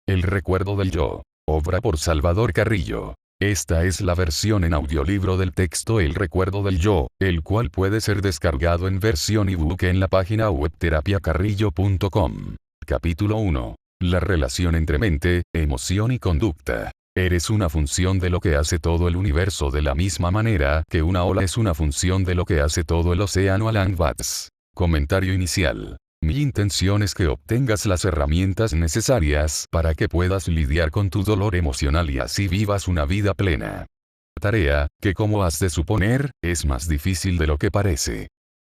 El recuerdo del yo. Obra por Salvador Carrillo. Esta es la versión en audiolibro del texto El recuerdo del yo, el cual puede ser descargado en versión ebook en la página web terapiacarrillo.com. Capítulo 1. La relación entre mente, emoción y conducta. Eres una función de lo que hace todo el universo de la misma manera que una ola es una función de lo que hace todo el océano. Alan Watts. Comentario inicial. Mi intención es que obtengas las herramientas necesarias para que puedas lidiar con tu dolor emocional y así vivas una vida plena. Tarea, que como has de suponer, es más difícil de lo que parece.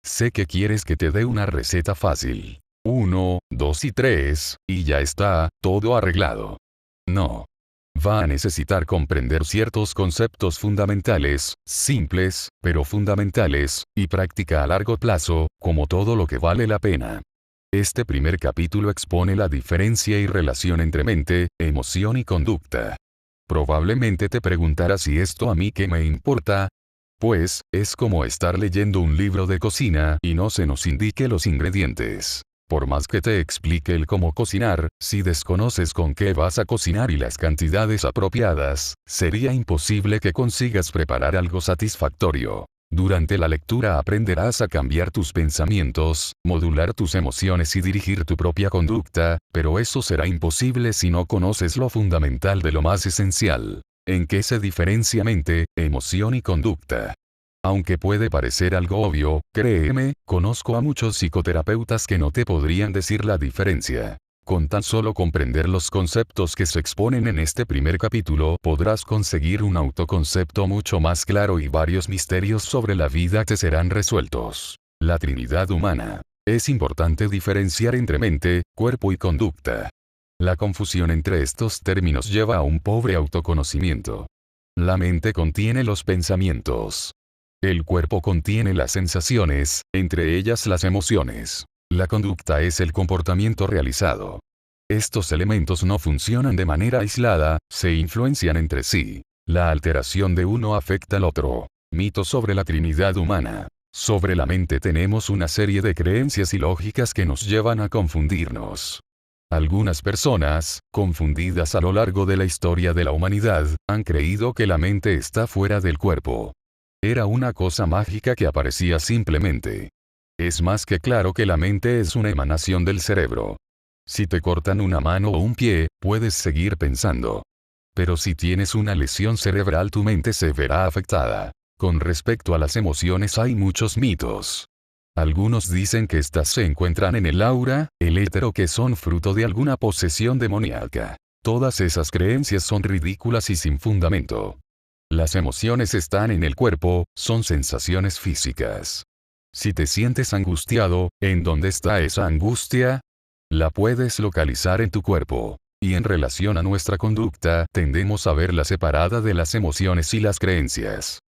Sé que quieres que te dé una receta fácil. 1, 2 y 3, y ya está, todo arreglado. No. Va a necesitar comprender ciertos conceptos fundamentales, simples, pero fundamentales, y práctica a largo plazo, como todo lo que vale la pena. Este primer capítulo expone la diferencia y relación entre mente, emoción y conducta. Probablemente te preguntarás si esto a mí qué me importa. Pues, es como estar leyendo un libro de cocina y no se nos indique los ingredientes. Por más que te explique el cómo cocinar, si desconoces con qué vas a cocinar y las cantidades apropiadas, sería imposible que consigas preparar algo satisfactorio. Durante la lectura aprenderás a cambiar tus pensamientos, modular tus emociones y dirigir tu propia conducta, pero eso será imposible si no conoces lo fundamental de lo más esencial. ¿En qué se diferencia mente, emoción y conducta? Aunque puede parecer algo obvio, créeme, conozco a muchos psicoterapeutas que no te podrían decir la diferencia. Con tan solo comprender los conceptos que se exponen en este primer capítulo, podrás conseguir un autoconcepto mucho más claro y varios misterios sobre la vida te serán resueltos. La Trinidad humana. Es importante diferenciar entre mente, cuerpo y conducta. La confusión entre estos términos lleva a un pobre autoconocimiento. La mente contiene los pensamientos. El cuerpo contiene las sensaciones, entre ellas las emociones. La conducta es el comportamiento realizado. Estos elementos no funcionan de manera aislada, se influencian entre sí. La alteración de uno afecta al otro. Mito sobre la Trinidad humana. Sobre la mente tenemos una serie de creencias y lógicas que nos llevan a confundirnos. Algunas personas, confundidas a lo largo de la historia de la humanidad, han creído que la mente está fuera del cuerpo. Era una cosa mágica que aparecía simplemente. Es más que claro que la mente es una emanación del cerebro. Si te cortan una mano o un pie, puedes seguir pensando. Pero si tienes una lesión cerebral, tu mente se verá afectada. Con respecto a las emociones hay muchos mitos. Algunos dicen que estas se encuentran en el aura, el éter o que son fruto de alguna posesión demoníaca. Todas esas creencias son ridículas y sin fundamento. Las emociones están en el cuerpo, son sensaciones físicas. Si te sientes angustiado, ¿en dónde está esa angustia? La puedes localizar en tu cuerpo. Y en relación a nuestra conducta, tendemos a verla separada de las emociones y las creencias.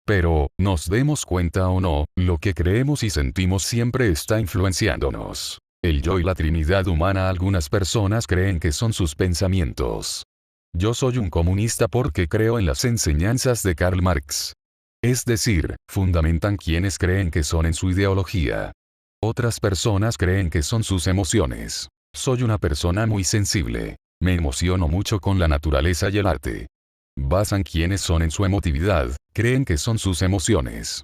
Pero, nos demos cuenta o no, lo que creemos y sentimos siempre está influenciándonos. El yo y la Trinidad humana. Algunas personas creen que son sus pensamientos. Yo soy un comunista porque creo en las enseñanzas de Karl Marx. Es decir, fundamentan quienes creen que son en su ideología. Otras personas creen que son sus emociones. Soy una persona muy sensible. Me emociono mucho con la naturaleza y el arte. Basan quienes son en su emotividad, creen que son sus emociones.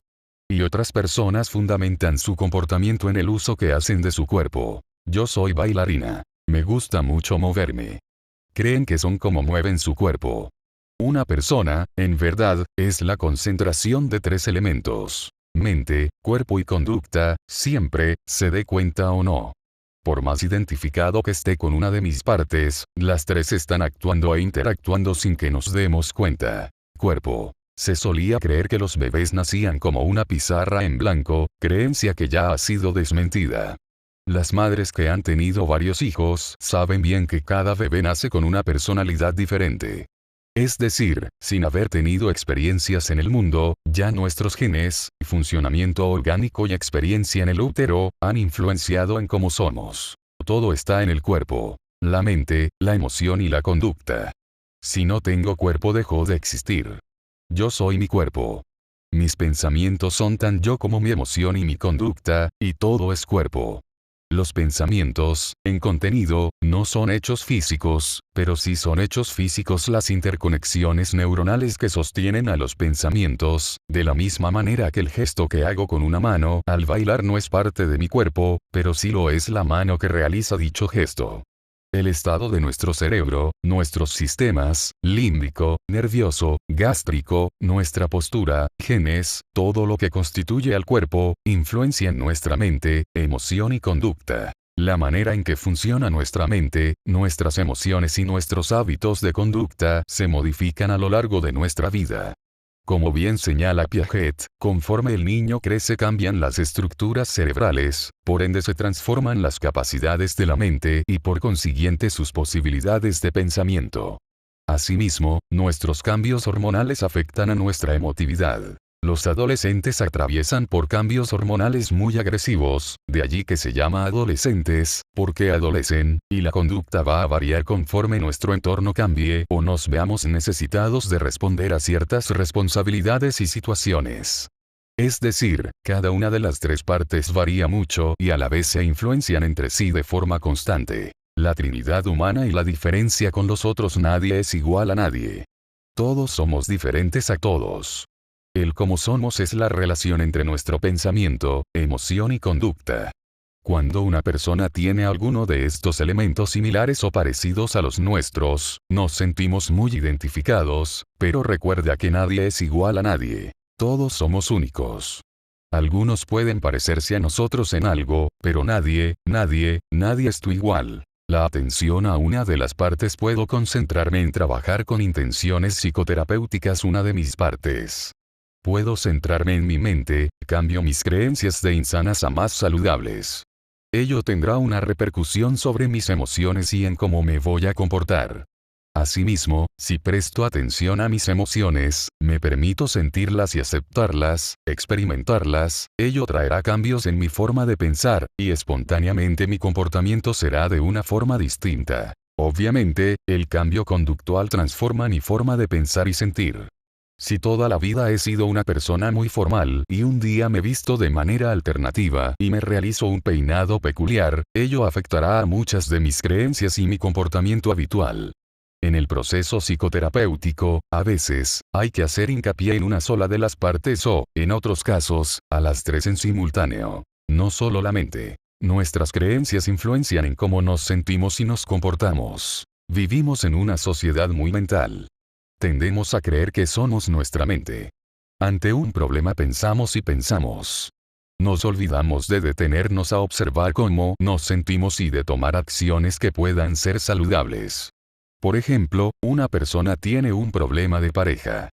Y otras personas fundamentan su comportamiento en el uso que hacen de su cuerpo. Yo soy bailarina. Me gusta mucho moverme. Creen que son como mueven su cuerpo. Una persona, en verdad, es la concentración de tres elementos. Mente, cuerpo y conducta, siempre, se dé cuenta o no. Por más identificado que esté con una de mis partes, las tres están actuando e interactuando sin que nos demos cuenta. Cuerpo. Se solía creer que los bebés nacían como una pizarra en blanco, creencia que ya ha sido desmentida. Las madres que han tenido varios hijos saben bien que cada bebé nace con una personalidad diferente. Es decir, sin haber tenido experiencias en el mundo, ya nuestros genes, funcionamiento orgánico y experiencia en el útero, han influenciado en cómo somos. Todo está en el cuerpo, la mente, la emoción y la conducta. Si no tengo cuerpo, dejó de existir. Yo soy mi cuerpo. Mis pensamientos son tan yo como mi emoción y mi conducta, y todo es cuerpo. Los pensamientos, en contenido, no son hechos físicos, pero sí son hechos físicos las interconexiones neuronales que sostienen a los pensamientos, de la misma manera que el gesto que hago con una mano al bailar no es parte de mi cuerpo, pero sí lo es la mano que realiza dicho gesto. El estado de nuestro cerebro, nuestros sistemas, límbico, nervioso, gástrico, nuestra postura, genes, todo lo que constituye al cuerpo, influencia en nuestra mente, emoción y conducta. La manera en que funciona nuestra mente, nuestras emociones y nuestros hábitos de conducta se modifican a lo largo de nuestra vida. Como bien señala Piaget, conforme el niño crece cambian las estructuras cerebrales, por ende se transforman las capacidades de la mente y por consiguiente sus posibilidades de pensamiento. Asimismo, nuestros cambios hormonales afectan a nuestra emotividad. Los adolescentes atraviesan por cambios hormonales muy agresivos, de allí que se llama adolescentes, porque adolecen, y la conducta va a variar conforme nuestro entorno cambie o nos veamos necesitados de responder a ciertas responsabilidades y situaciones. Es decir, cada una de las tres partes varía mucho y a la vez se influencian entre sí de forma constante. La Trinidad humana y la diferencia con los otros, nadie es igual a nadie. Todos somos diferentes a todos. El cómo somos es la relación entre nuestro pensamiento, emoción y conducta. Cuando una persona tiene alguno de estos elementos similares o parecidos a los nuestros, nos sentimos muy identificados, pero recuerda que nadie es igual a nadie. Todos somos únicos. Algunos pueden parecerse a nosotros en algo, pero nadie es tu igual. La atención a una de las partes puedo concentrarme en trabajar con intenciones psicoterapéuticas una de mis partes. Puedo centrarme en mi mente, cambio mis creencias de insanas a más saludables. Ello tendrá una repercusión sobre mis emociones y en cómo me voy a comportar. Asimismo, si presto atención a mis emociones, me permito sentirlas y aceptarlas, experimentarlas, ello traerá cambios en mi forma de pensar, y espontáneamente mi comportamiento será de una forma distinta. Obviamente, el cambio conductual transforma mi forma de pensar y sentir. Si toda la vida he sido una persona muy formal y un día me visto de manera alternativa y me realizo un peinado peculiar, ello afectará a muchas de mis creencias y mi comportamiento habitual. En el proceso psicoterapéutico, a veces, hay que hacer hincapié en una sola de las partes o, en otros casos, a las tres en simultáneo. No solo la mente. Nuestras creencias influencian en cómo nos sentimos y nos comportamos. Vivimos en una sociedad muy mental. Tendemos a creer que somos nuestra mente. Ante un problema pensamos y pensamos. Nos olvidamos de detenernos a observar cómo nos sentimos y de tomar acciones que puedan ser saludables. Por ejemplo, una persona tiene un problema de pareja.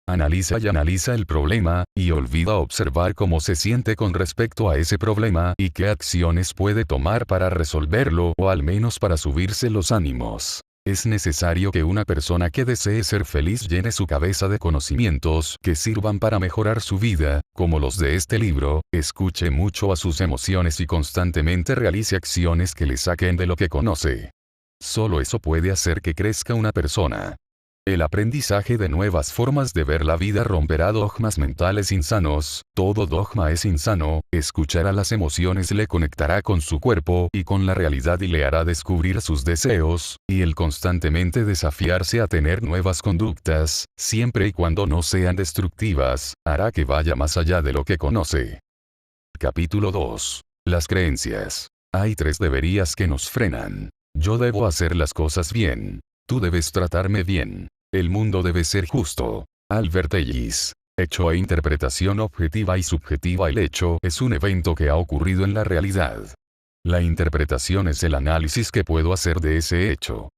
Analiza el problema, y olvida observar cómo se siente con respecto a ese problema y qué acciones puede tomar para resolverlo o al menos para subirse los ánimos. Es necesario que una persona que desee ser feliz llene su cabeza de conocimientos que sirvan para mejorar su vida, como los de este libro, escuche mucho a sus emociones y constantemente realice acciones que le saquen de lo que conoce. Solo eso puede hacer que crezca una persona. El aprendizaje de nuevas formas de ver la vida romperá dogmas mentales insanos. Todo dogma es insano. Escuchar a las emociones le conectará con su cuerpo y con la realidad y le hará descubrir sus deseos, y el constantemente desafiarse a tener nuevas conductas, siempre y cuando no sean destructivas, hará que vaya más allá de lo que conoce. Capítulo 2. Las creencias. Hay tres deberías que nos frenan. Yo debo hacer las cosas bien. Tú debes tratarme bien. El mundo debe ser justo. Albert Ellis. Hecho e interpretación objetiva y subjetiva. El hecho es un evento que ha ocurrido en la realidad. La interpretación es el análisis que puedo hacer de ese hecho.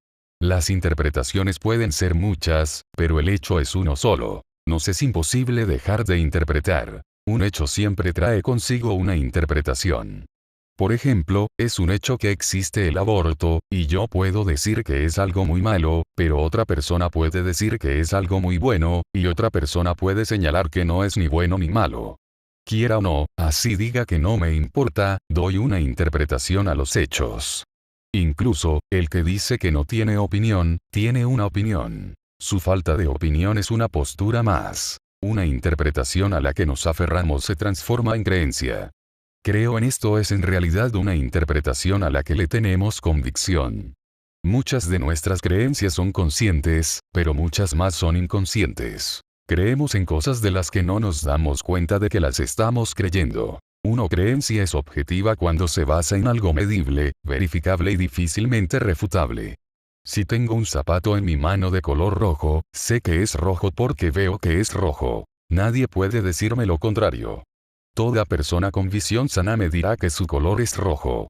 Las interpretaciones pueden ser muchas, pero el hecho es uno solo. Nos es imposible dejar de interpretar. Un hecho siempre trae consigo una interpretación. Por ejemplo, es un hecho que existe el aborto, y yo puedo decir que es algo muy malo, pero otra persona puede decir que es algo muy bueno, y otra persona puede señalar que no es ni bueno ni malo. Quiera o no, así diga que no me importa, doy una interpretación a los hechos. Incluso, el que dice que no tiene opinión, tiene una opinión. Su falta de opinión es una postura más. Una interpretación a la que nos aferramos se transforma en creencia. Creo en esto es en realidad una interpretación a la que le tenemos convicción. Muchas de nuestras creencias son conscientes, pero muchas más son inconscientes. Creemos en cosas de las que no nos damos cuenta de que las estamos creyendo. Una creencia es objetiva cuando se basa en algo medible, verificable y difícilmente refutable. Si tengo un zapato en mi mano de color rojo, sé que es rojo porque veo que es rojo. Nadie puede decirme lo contrario. Toda persona con visión sana me dirá que su color es rojo.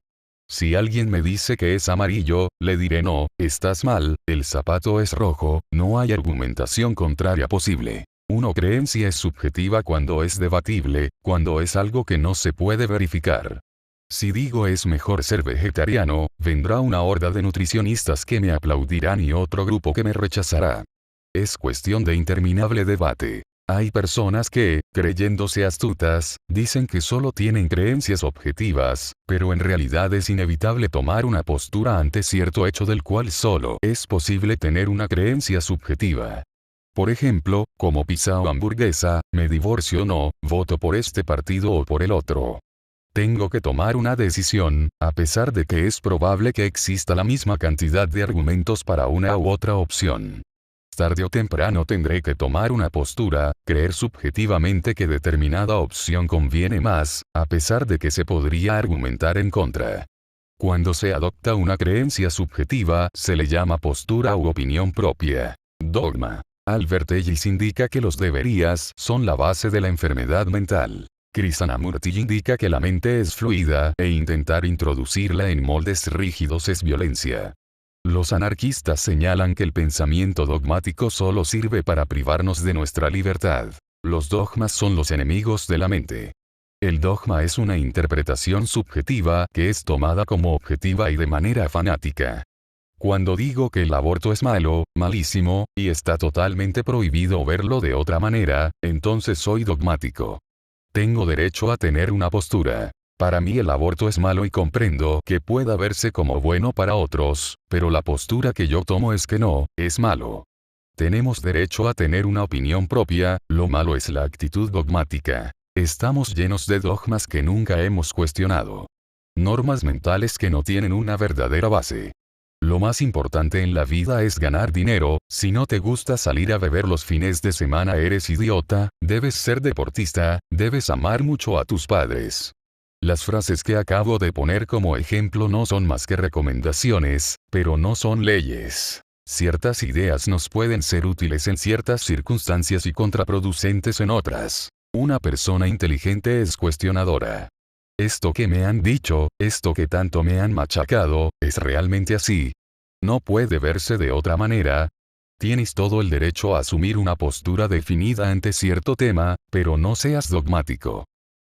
Si alguien me dice que es amarillo, le diré no, estás mal, el zapato es rojo, no hay argumentación contraria posible. Una creencia es subjetiva cuando es debatible, cuando es algo que no se puede verificar. Si digo es mejor ser vegetariano, vendrá una horda de nutricionistas que me aplaudirán y otro grupo que me rechazará. Es cuestión de interminable debate. Hay personas que, creyéndose astutas, dicen que solo tienen creencias objetivas, pero en realidad es inevitable tomar una postura ante cierto hecho del cual solo es posible tener una creencia subjetiva. Por ejemplo, como pizza o hamburguesa, me divorcio o no, voto por este partido o por el otro. Tengo que tomar una decisión, a pesar de que es probable que exista la misma cantidad de argumentos para una u otra opción. Tarde o temprano tendré que tomar una postura, creer subjetivamente que determinada opción conviene más, a pesar de que se podría argumentar en contra. Cuando se adopta una creencia subjetiva, se le llama postura u opinión propia. Dogma. Albert Ellis indica que los deberías son la base de la enfermedad mental. Krishnamurti indica que la mente es fluida, e intentar introducirla en moldes rígidos es violencia. Los anarquistas señalan que el pensamiento dogmático solo sirve para privarnos de nuestra libertad. Los dogmas son los enemigos de la mente. El dogma es una interpretación subjetiva que es tomada como objetiva y de manera fanática. Cuando digo que el aborto es malo, malísimo, y está totalmente prohibido verlo de otra manera, entonces soy dogmático. Tengo derecho a tener una postura. Para mí el aborto es malo y comprendo que pueda verse como bueno para otros, pero la postura que yo tomo es que no, es malo. Tenemos derecho a tener una opinión propia, lo malo es la actitud dogmática. Estamos llenos de dogmas que nunca hemos cuestionado. Normas mentales que no tienen una verdadera base. Lo más importante en la vida es ganar dinero, si no te gusta salir a beber los fines de semana eres idiota, debes ser deportista, debes amar mucho a tus padres. Las frases que acabo de poner como ejemplo no son más que recomendaciones, pero no son leyes. Ciertas ideas nos pueden ser útiles en ciertas circunstancias y contraproducentes en otras. Una persona inteligente es cuestionadora. Esto que me han dicho, esto que tanto me han machacado, ¿es realmente así? No puede verse de otra manera. Tienes todo el derecho a asumir una postura definida ante cierto tema, pero no seas dogmático.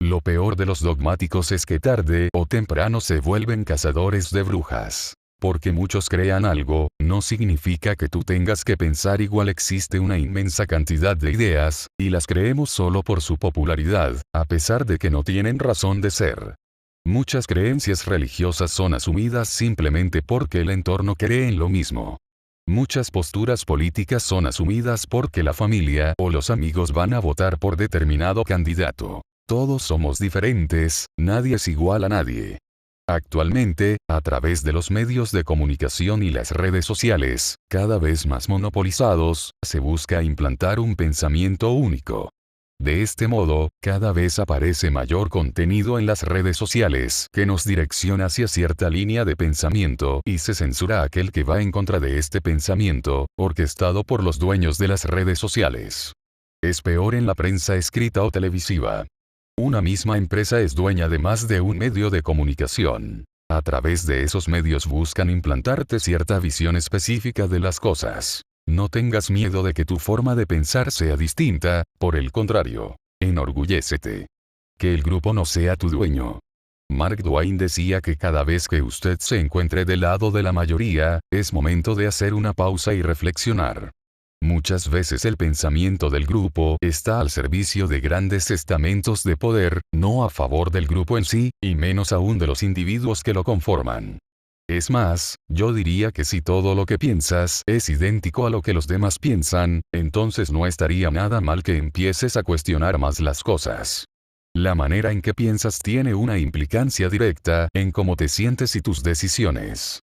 Lo peor de los dogmáticos es que tarde o temprano se vuelven cazadores de brujas. Porque muchos crean algo, no significa que tú tengas que pensar igual. Existe una inmensa cantidad de ideas, y las creemos solo por su popularidad, a pesar de que no tienen razón de ser. Muchas creencias religiosas son asumidas simplemente porque el entorno cree en lo mismo. Muchas posturas políticas son asumidas porque la familia o los amigos van a votar por determinado candidato. Todos somos diferentes, nadie es igual a nadie. Actualmente, a través de los medios de comunicación y las redes sociales, cada vez más monopolizados, se busca implantar un pensamiento único. De este modo, cada vez aparece mayor contenido en las redes sociales que nos direcciona hacia cierta línea de pensamiento y se censura a aquel que va en contra de este pensamiento, orquestado por los dueños de las redes sociales. Es peor en la prensa escrita o televisiva. Una misma empresa es dueña de más de un medio de comunicación. A través de esos medios buscan implantarte cierta visión específica de las cosas. No tengas miedo de que tu forma de pensar sea distinta, por el contrario, enorgullécete. Que el grupo no sea tu dueño. Mark Twain decía que cada vez que usted se encuentre del lado de la mayoría, es momento de hacer una pausa y reflexionar. Muchas veces el pensamiento del grupo está al servicio de grandes estamentos de poder, no a favor del grupo en sí, y menos aún de los individuos que lo conforman. Es más, yo diría que si todo lo que piensas es idéntico a lo que los demás piensan, entonces no estaría nada mal que empieces a cuestionar más las cosas. La manera en que piensas tiene una implicancia directa en cómo te sientes y tus decisiones.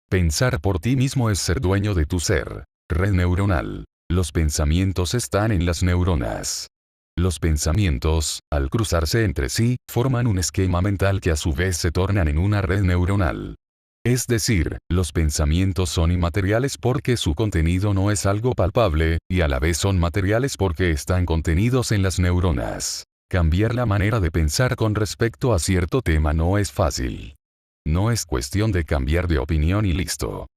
Pensar por ti mismo es ser dueño de tu ser. Red neuronal. Los pensamientos están en las neuronas. Los pensamientos, al cruzarse entre sí, forman un esquema mental que a su vez se tornan en una red neuronal. Es decir, los pensamientos son inmateriales porque su contenido no es algo palpable, y a la vez son materiales porque están contenidos en las neuronas. Cambiar la manera de pensar con respecto a cierto tema no es fácil. No es cuestión de cambiar de opinión y listo.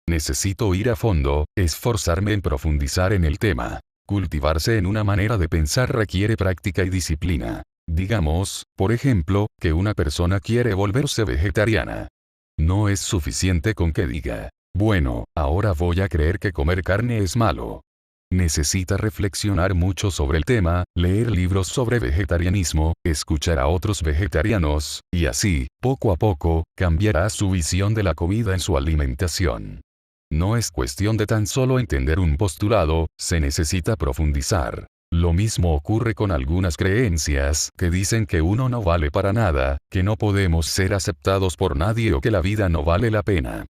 Necesito ir a fondo, esforzarme en profundizar en el tema. Cultivarse en una manera de pensar requiere práctica y disciplina. Digamos, por ejemplo, que una persona quiere volverse vegetariana. No es suficiente con que diga, bueno, ahora voy a creer que comer carne es malo. Necesita reflexionar mucho sobre el tema, leer libros sobre vegetarianismo, escuchar a otros vegetarianos, y así, poco a poco, cambiará su visión de la comida en su alimentación. No es cuestión de tan solo entender un postulado, se necesita profundizar. Lo mismo ocurre con algunas creencias que dicen que uno no vale para nada, que no podemos ser aceptados por nadie o que la vida no vale la pena.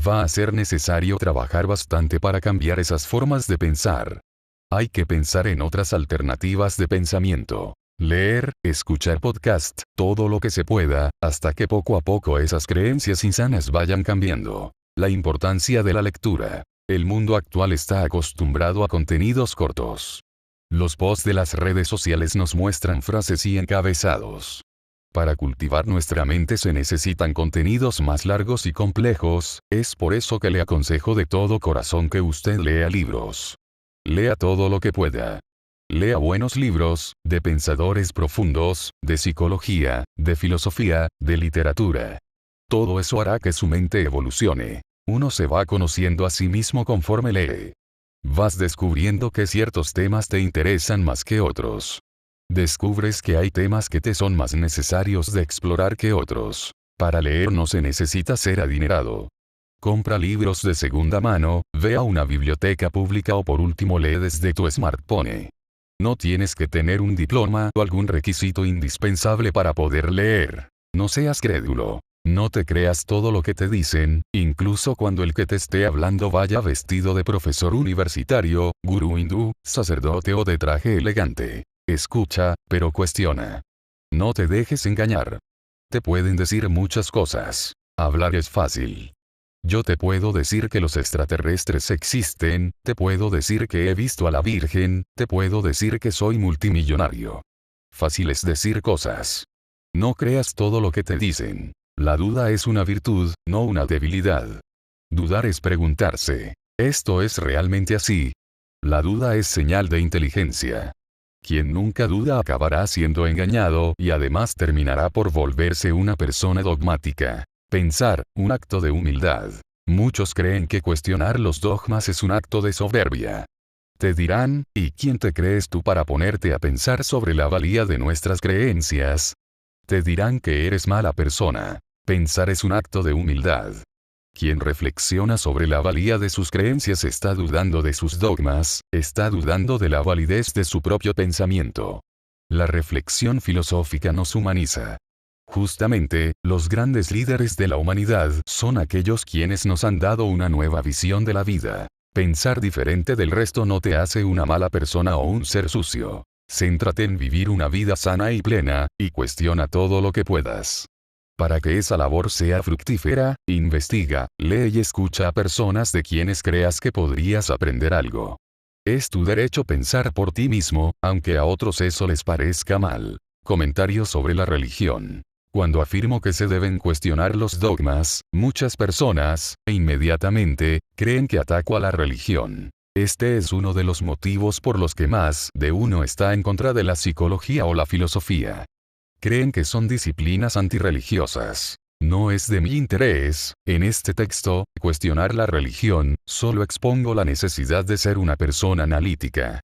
Va a ser necesario trabajar bastante para cambiar esas formas de pensar. Hay que pensar en otras alternativas de pensamiento. Leer, escuchar podcast, todo lo que se pueda, hasta que poco a poco esas creencias insanas vayan cambiando. La importancia de la lectura. El mundo actual está acostumbrado a contenidos cortos. Los posts de las redes sociales nos muestran frases y encabezados. Para cultivar nuestra mente se necesitan contenidos más largos y complejos, es por eso que le aconsejo de todo corazón que usted lea libros. Lea todo lo que pueda. Lea buenos libros, de pensadores profundos, de psicología, de filosofía, de literatura. Todo eso hará que su mente evolucione. Uno se va conociendo a sí mismo conforme lee. Vas descubriendo que ciertos temas te interesan más que otros. Descubres que hay temas que te son más necesarios de explorar que otros. Para leer no se necesita ser adinerado. Compra libros de segunda mano, ve a una biblioteca pública o por último lee desde tu smartphone. No tienes que tener un diploma o algún requisito indispensable para poder leer. No seas crédulo. No te creas todo lo que te dicen, incluso cuando el que te esté hablando vaya vestido de profesor universitario, gurú hindú, sacerdote o de traje elegante. Escucha, pero cuestiona. No te dejes engañar. Te pueden decir muchas cosas. Hablar es fácil. Yo te puedo decir que los extraterrestres existen, te puedo decir que he visto a la Virgen, te puedo decir que soy multimillonario. Fácil es decir cosas. No creas todo lo que te dicen. La duda es una virtud, no una debilidad. Dudar es preguntarse, ¿esto es realmente así? La duda es señal de inteligencia. Quien nunca duda acabará siendo engañado y además terminará por volverse una persona dogmática. Pensar, un acto de humildad. Muchos creen que cuestionar los dogmas es un acto de soberbia. Te dirán, ¿y quién te crees tú para ponerte a pensar sobre la valía de nuestras creencias? Te dirán que eres mala persona. Pensar es un acto de humildad. Quien reflexiona sobre la valía de sus creencias está dudando de sus dogmas, está dudando de la validez de su propio pensamiento. La reflexión filosófica nos humaniza. Justamente, los grandes líderes de la humanidad son aquellos quienes nos han dado una nueva visión de la vida. Pensar diferente del resto no te hace una mala persona o un ser sucio. Céntrate en vivir una vida sana y plena, y cuestiona todo lo que puedas. Para que esa labor sea fructífera, investiga, lee y escucha a personas de quienes creas que podrías aprender algo. Es tu derecho pensar por ti mismo, aunque a otros eso les parezca mal. Comentarios sobre la religión. Cuando afirmo que se deben cuestionar los dogmas, muchas personas, inmediatamente, creen que ataco a la religión. Este es uno de los motivos por los que más de uno está en contra de la psicología o la filosofía. Creen que son disciplinas antirreligiosas. No es de mi interés, en este texto, cuestionar la religión, solo expongo la necesidad de ser una persona analítica.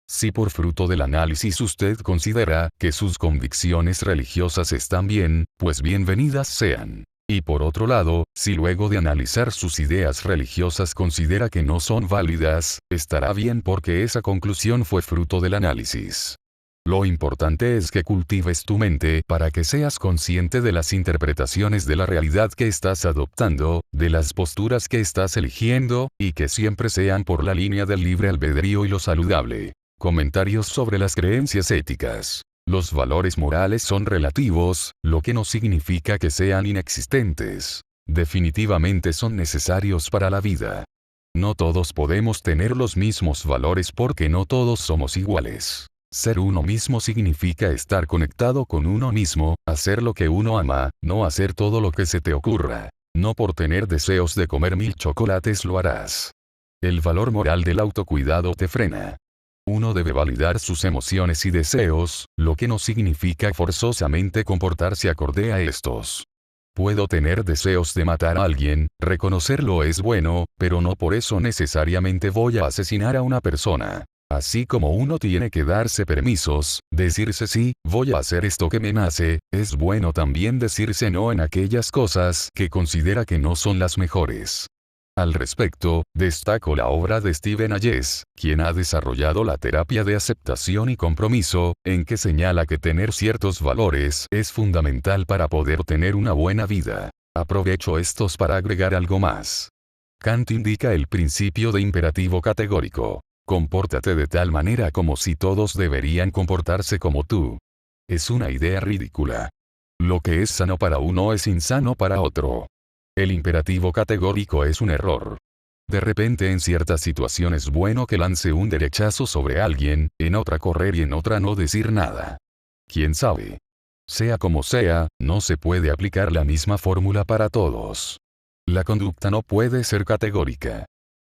Si por fruto del análisis usted considera que sus convicciones religiosas están bien, pues bienvenidas sean. Y por otro lado, si luego de analizar sus ideas religiosas considera que no son válidas, estará bien porque esa conclusión fue fruto del análisis. Lo importante es que cultives tu mente para que seas consciente de las interpretaciones de la realidad que estás adoptando, de las posturas que estás eligiendo, y que siempre sean por la línea del libre albedrío y lo saludable. Comentarios sobre las creencias éticas. Los valores morales son relativos, lo que no significa que sean inexistentes. Definitivamente son necesarios para la vida. No todos podemos tener los mismos valores porque no todos somos iguales. Ser uno mismo significa estar conectado con uno mismo, hacer lo que uno ama, no hacer todo lo que se te ocurra. No por tener deseos de comer 1000 chocolates lo harás. El valor moral del autocuidado te frena. Uno debe validar sus emociones y deseos, lo que no significa forzosamente comportarse acorde a estos. Puedo tener deseos de matar a alguien, reconocerlo es bueno, pero no por eso necesariamente voy a asesinar a una persona. Así como uno tiene que darse permisos, decirse sí, voy a hacer esto que me nace, es bueno también decirse no en aquellas cosas que considera que no son las mejores. Al respecto, destaco la obra de Stephen Hayes, quien ha desarrollado la terapia de aceptación y compromiso, en que señala que tener ciertos valores es fundamental para poder tener una buena vida. Aprovecho estos para agregar algo más. Kant indica el principio de imperativo categórico. Compórtate de tal manera como si todos deberían comportarse como tú. Es una idea ridícula. Lo que es sano para uno es insano para otro. El imperativo categórico es un error. De repente en cierta situación es bueno que lance un derechazo sobre alguien, en otra correr y en otra no decir nada. ¿Quién sabe? Sea como sea, no se puede aplicar la misma fórmula para todos. La conducta no puede ser categórica.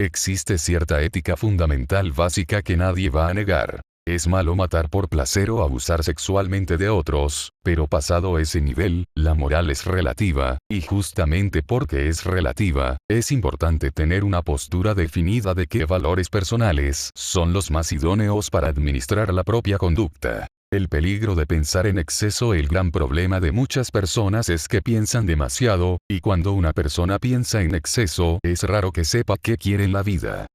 Existe cierta ética fundamental básica que nadie va a negar. Es malo matar por placer o abusar sexualmente de otros, pero pasado ese nivel, la moral es relativa, y justamente porque es relativa, es importante tener una postura definida de qué valores personales son los más idóneos para administrar la propia conducta. El peligro de pensar en exceso. El gran problema de muchas personas es que piensan demasiado, y cuando una persona piensa en exceso, es raro que sepa qué quiere en la vida.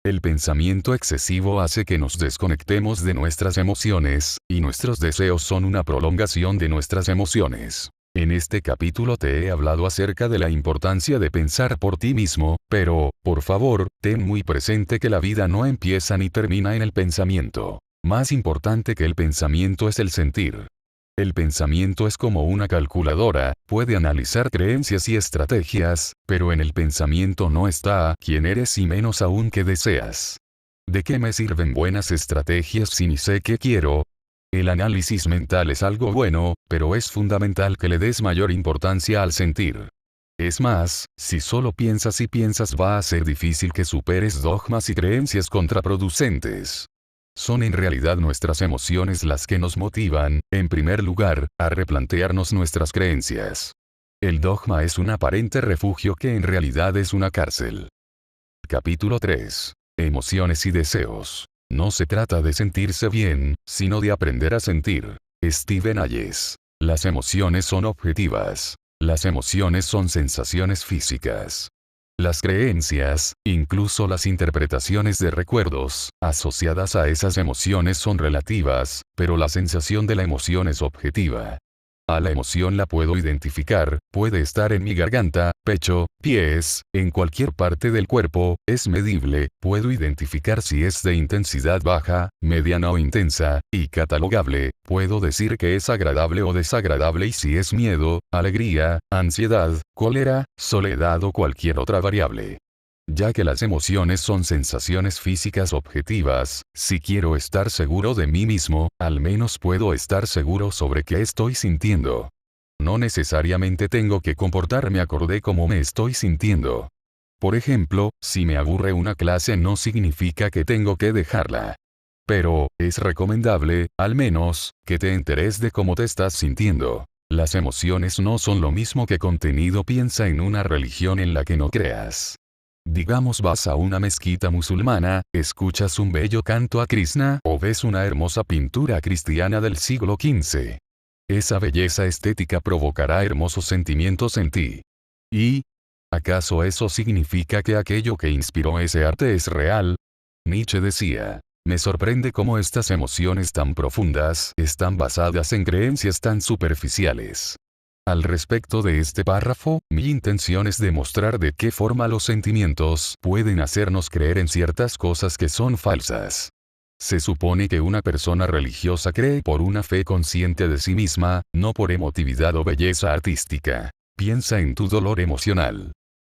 El pensamiento excesivo hace que nos desconectemos de nuestras emociones, y nuestros deseos son una prolongación de nuestras emociones. En este capítulo te he hablado acerca de la importancia de pensar por ti mismo, pero, por favor, ten muy presente que la vida no empieza ni termina en el pensamiento. Más importante que el pensamiento es el sentir. El pensamiento es como una calculadora, puede analizar creencias y estrategias, pero en el pensamiento no está quién eres y menos aún qué deseas. ¿De qué me sirven buenas estrategias si ni sé qué quiero? El análisis mental es algo bueno, pero es fundamental que le des mayor importancia al sentir. Es más, si solo piensas y piensas va a ser difícil que superes dogmas y creencias contraproducentes. Son en realidad nuestras emociones las que nos motivan, en primer lugar, a replantearnos nuestras creencias. El dogma es un aparente refugio que en realidad es una cárcel. Capítulo 3. Emociones y deseos. No se trata de sentirse bien, sino de aprender a sentir. Stephen Hayes. Las emociones son objetivas. Las emociones son sensaciones físicas. Las creencias, incluso las interpretaciones de recuerdos, asociadas a esas emociones son relativas, pero la sensación de la emoción es objetiva. A la emoción la puedo identificar, puede estar en mi garganta, pecho, pies, en cualquier parte del cuerpo, es medible, puedo identificar si es de intensidad baja, mediana o intensa, y catalogable, puedo decir que es agradable o desagradable y si es miedo, alegría, ansiedad, cólera, soledad o cualquier otra variable. Ya que las emociones son sensaciones físicas objetivas, si quiero estar seguro de mí mismo, al menos puedo estar seguro sobre qué estoy sintiendo. No necesariamente tengo que comportarme acorde como me estoy sintiendo. Por ejemplo, si me aburre una clase no significa que tengo que dejarla. Pero, es recomendable, al menos, que te enteres de cómo te estás sintiendo. Las emociones no son lo mismo que contenido. Piensa en una religión en la que no creas. Digamos vas a una mezquita musulmana, escuchas un bello canto a Krishna o ves una hermosa pintura cristiana del siglo XV. Esa belleza estética provocará hermosos sentimientos en ti. ¿Y? ¿Acaso eso significa que aquello que inspiró ese arte es real? Nietzsche decía, Me sorprende cómo estas emociones tan profundas están basadas en creencias tan superficiales. Al respecto de este párrafo, mi intención es demostrar de qué forma los sentimientos pueden hacernos creer en ciertas cosas que son falsas. Se supone que una persona religiosa cree por una fe consciente de sí misma, no por emotividad o belleza artística. Piensa en tu dolor emocional.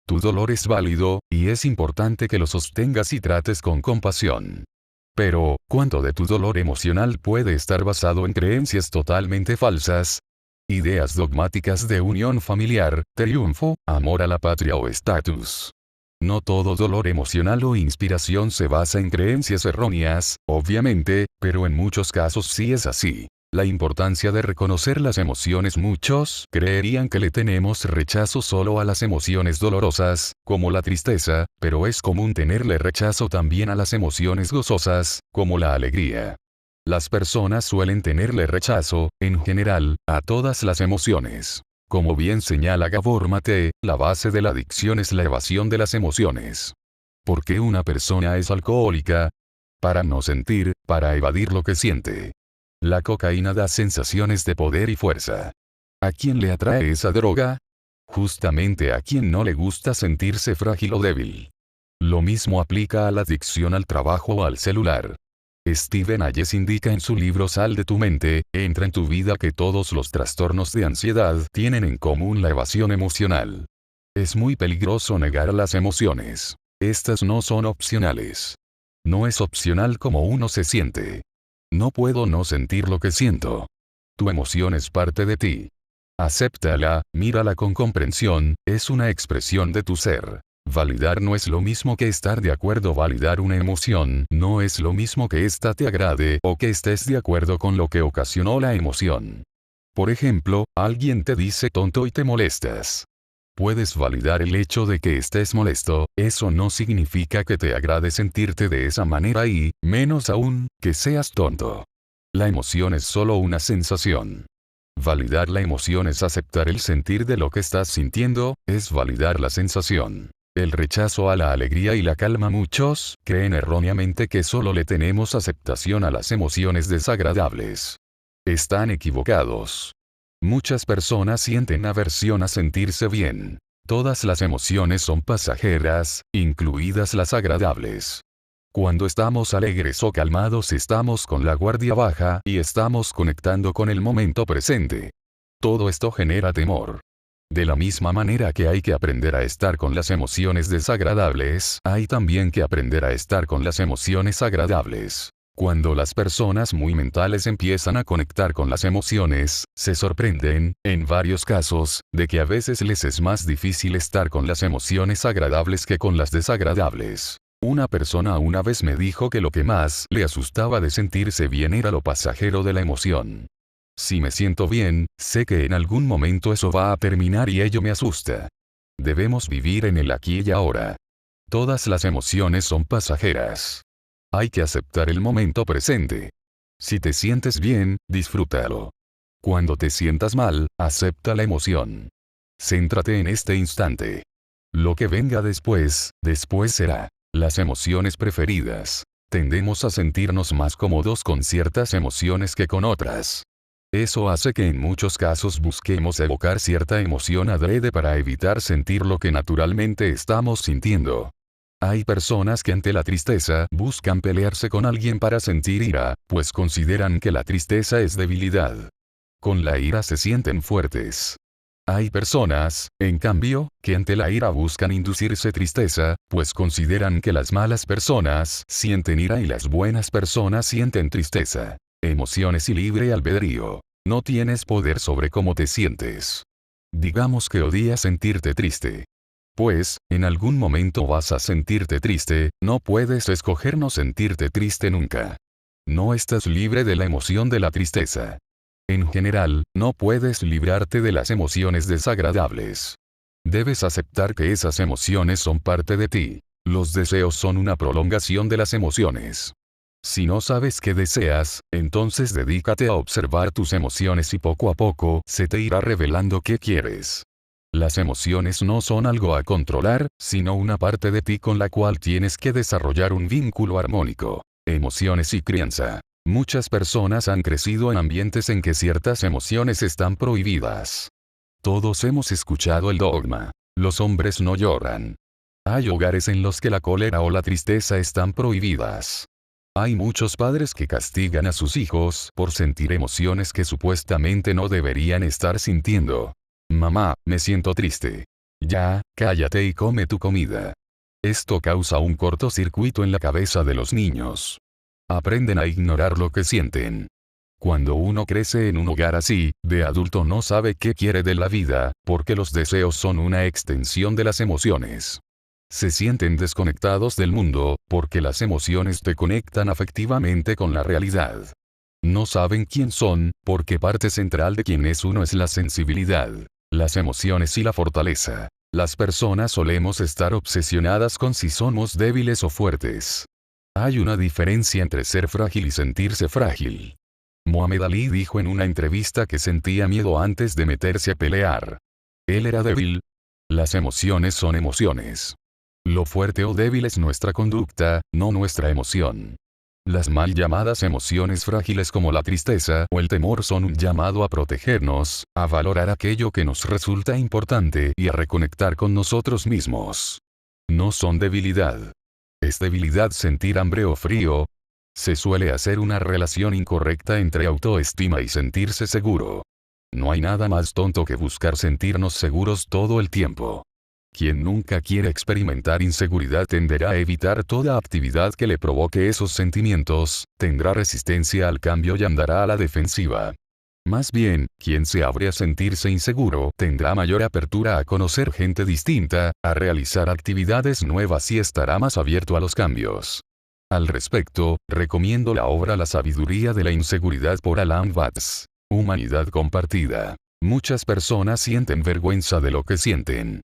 Tu dolor es válido, y es importante que lo sostengas y trates con compasión. Pero, ¿cuánto de tu dolor emocional puede estar basado en creencias totalmente falsas? Ideas dogmáticas de unión familiar, triunfo, amor a la patria o estatus. No todo dolor emocional o inspiración se basa en creencias erróneas, obviamente, pero en muchos casos sí es así. La importancia de reconocer las emociones. Muchos creerían que le tenemos rechazo solo a las emociones dolorosas, como la tristeza, pero es común tenerle rechazo también a las emociones gozosas, como la alegría. Las personas suelen tenerle rechazo, en general, a todas las emociones. Como bien señala Gabor Mate, la base de la adicción es la evasión de las emociones. ¿Por qué una persona es alcohólica? Para no sentir, para evadir lo que siente. La cocaína da sensaciones de poder y fuerza. ¿A quién le atrae esa droga? Justamente a quien no le gusta sentirse frágil o débil. Lo mismo aplica a la adicción al trabajo o al celular. Stephen Hayes indica en su libro Sal de tu mente, entra en tu vida que todos los trastornos de ansiedad tienen en común la evasión emocional. Es muy peligroso negar las emociones. Estas no son opcionales. No es opcional como uno se siente. No puedo no sentir lo que siento. Tu emoción es parte de ti. Acéptala, mírala con comprensión, es una expresión de tu ser. Validar no es lo mismo que estar de acuerdo. Validar una emoción no es lo mismo que ésta te agrade o que estés de acuerdo con lo que ocasionó la emoción. Por ejemplo, alguien te dice tonto y te molestas. Puedes validar el hecho de que estés molesto, eso no significa que te agrade sentirte de esa manera y, menos aún, que seas tonto. La emoción es solo una sensación. Validar la emoción es aceptar el sentir de lo que estás sintiendo, es validar la sensación. El rechazo a la alegría y la calma. Muchos creen erróneamente que solo le tenemos aceptación a las emociones desagradables. Están equivocados. Muchas personas sienten aversión a sentirse bien. Todas las emociones son pasajeras, incluidas las agradables. Cuando estamos alegres o calmados estamos con la guardia baja y estamos conectando con el momento presente. Todo esto genera temor. De la misma manera que hay que aprender a estar con las emociones desagradables, hay también que aprender a estar con las emociones agradables. Cuando las personas muy mentales empiezan a conectar con las emociones, se sorprenden, en varios casos, de que a veces les es más difícil estar con las emociones agradables que con las desagradables. Una persona una vez me dijo que lo que más le asustaba de sentirse bien era lo pasajero de la emoción. Si me siento bien, sé que en algún momento eso va a terminar y ello me asusta. Debemos vivir en el aquí y ahora. Todas las emociones son pasajeras. Hay que aceptar el momento presente. Si te sientes bien, disfrútalo. Cuando te sientas mal, acepta la emoción. Céntrate en este instante. Lo que venga después será. Las emociones preferidas. Tendemos a sentirnos más cómodos con ciertas emociones que con otras. Eso hace que en muchos casos busquemos evocar cierta emoción adrede para evitar sentir lo que naturalmente estamos sintiendo. Hay personas que ante la tristeza buscan pelearse con alguien para sentir ira, pues consideran que la tristeza es debilidad. Con la ira se sienten fuertes. Hay personas, en cambio, que ante la ira buscan inducirse tristeza, pues consideran que las malas personas sienten ira y las buenas personas sienten tristeza. Emociones y libre albedrío. No tienes poder sobre cómo te sientes. Digamos que odias sentirte triste. Pues, en algún momento vas a sentirte triste, no puedes escoger no sentirte triste nunca. No estás libre de la emoción de la tristeza. En general, no puedes librarte de las emociones desagradables. Debes aceptar que esas emociones son parte de ti. Los deseos son una prolongación de las emociones. Si no sabes qué deseas, entonces dedícate a observar tus emociones y poco a poco se te irá revelando qué quieres. Las emociones no son algo a controlar, sino una parte de ti con la cual tienes que desarrollar un vínculo armónico. Emociones y crianza. Muchas personas han crecido en ambientes en que ciertas emociones están prohibidas. Todos hemos escuchado el dogma: los hombres no lloran. Hay hogares en los que la cólera o la tristeza están prohibidas. Hay muchos padres que castigan a sus hijos por sentir emociones que supuestamente no deberían estar sintiendo. Mamá, me siento triste. Ya, cállate y come tu comida. Esto causa un cortocircuito en la cabeza de los niños. Aprenden a ignorar lo que sienten. Cuando uno crece en un hogar así, de adulto no sabe qué quiere de la vida, porque los deseos son una extensión de las emociones. Se sienten desconectados del mundo, porque las emociones te conectan afectivamente con la realidad. No saben quién son, porque parte central de quién es uno es la sensibilidad, las emociones y la fortaleza. Las personas solemos estar obsesionadas con si somos débiles o fuertes. Hay una diferencia entre ser frágil y sentirse frágil. Muhammad Ali dijo en una entrevista que sentía miedo antes de meterse a pelear. Él era débil. Las emociones son emociones. Lo fuerte o débil es nuestra conducta, no nuestra emoción. Las mal llamadas emociones frágiles como la tristeza o el temor son un llamado a protegernos, a valorar aquello que nos resulta importante y a reconectar con nosotros mismos. No son debilidad. ¿Es debilidad sentir hambre o frío? Se suele hacer una relación incorrecta entre autoestima y sentirse seguro. No hay nada más tonto que buscar sentirnos seguros todo el tiempo. Quien nunca quiere experimentar inseguridad tenderá a evitar toda actividad que le provoque esos sentimientos, tendrá resistencia al cambio y andará a la defensiva. Más bien, quien se abre a sentirse inseguro tendrá mayor apertura a conocer gente distinta, a realizar actividades nuevas y estará más abierto a los cambios. Al respecto, recomiendo la obra La sabiduría de la inseguridad por Alan Watts. Humanidad compartida. Muchas personas sienten vergüenza de lo que sienten.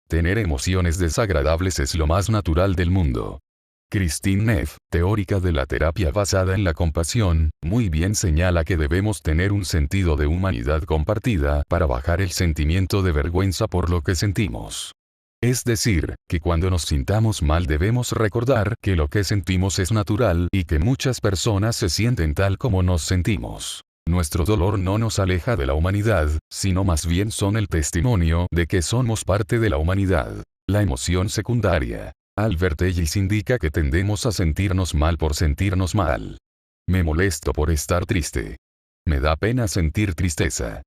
Tener emociones desagradables es lo más natural del mundo. Christine Neff, teórica de la terapia basada en la compasión, muy bien señala que debemos tener un sentido de humanidad compartida para bajar el sentimiento de vergüenza por lo que sentimos. Es decir, que cuando nos sintamos mal debemos recordar que lo que sentimos es natural y que muchas personas se sienten tal como nos sentimos. Nuestro dolor no nos aleja de la humanidad, sino más bien son el testimonio de que somos parte de la humanidad. La emoción secundaria. Albert Ellis indica que tendemos a sentirnos mal por sentirnos mal. Me molesto por estar triste. Me da pena sentir tristeza.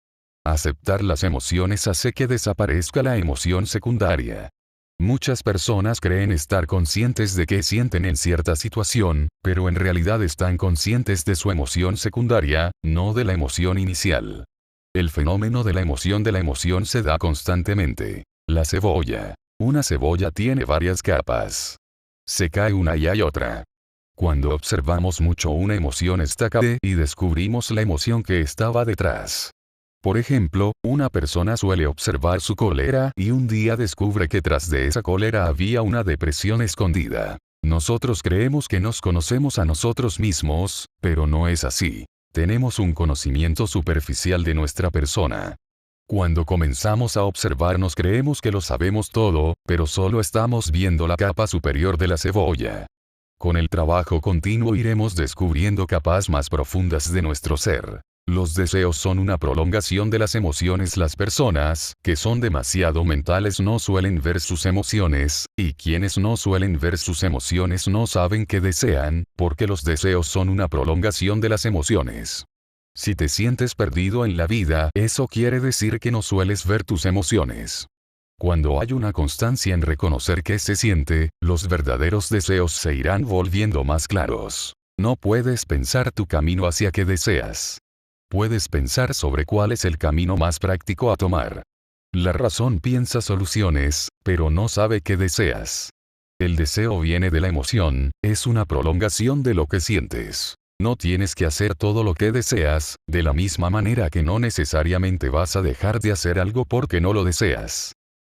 Aceptar las emociones hace que desaparezca la emoción secundaria. Muchas personas creen estar conscientes de qué sienten en cierta situación, pero en realidad están conscientes de su emoción secundaria, no de la emoción inicial. El fenómeno de la emoción se da constantemente. La cebolla. Una cebolla tiene varias capas. Se cae una y hay otra. Cuando observamos mucho una emoción está cae y descubrimos la emoción que estaba detrás. Por ejemplo, una persona suele observar su cólera y un día descubre que tras de esa cólera había una depresión escondida. Nosotros creemos que nos conocemos a nosotros mismos, pero no es así. Tenemos un conocimiento superficial de nuestra persona. Cuando comenzamos a observarnos creemos que lo sabemos todo, pero solo estamos viendo la capa superior de la cebolla. Con el trabajo continuo iremos descubriendo capas más profundas de nuestro ser. Los deseos son una prolongación de las emociones. Las personas que son demasiado mentales no suelen ver sus emociones, y quienes no suelen ver sus emociones no saben qué desean, porque los deseos son una prolongación de las emociones. Si te sientes perdido en la vida, eso quiere decir que no sueles ver tus emociones. Cuando hay una constancia en reconocer qué se siente, los verdaderos deseos se irán volviendo más claros. No puedes pensar tu camino hacia qué deseas. Puedes pensar sobre cuál es el camino más práctico a tomar. La razón piensa soluciones, pero no sabe qué deseas. El deseo viene de la emoción, es una prolongación de lo que sientes. No tienes que hacer todo lo que deseas, de la misma manera que no necesariamente vas a dejar de hacer algo porque no lo deseas.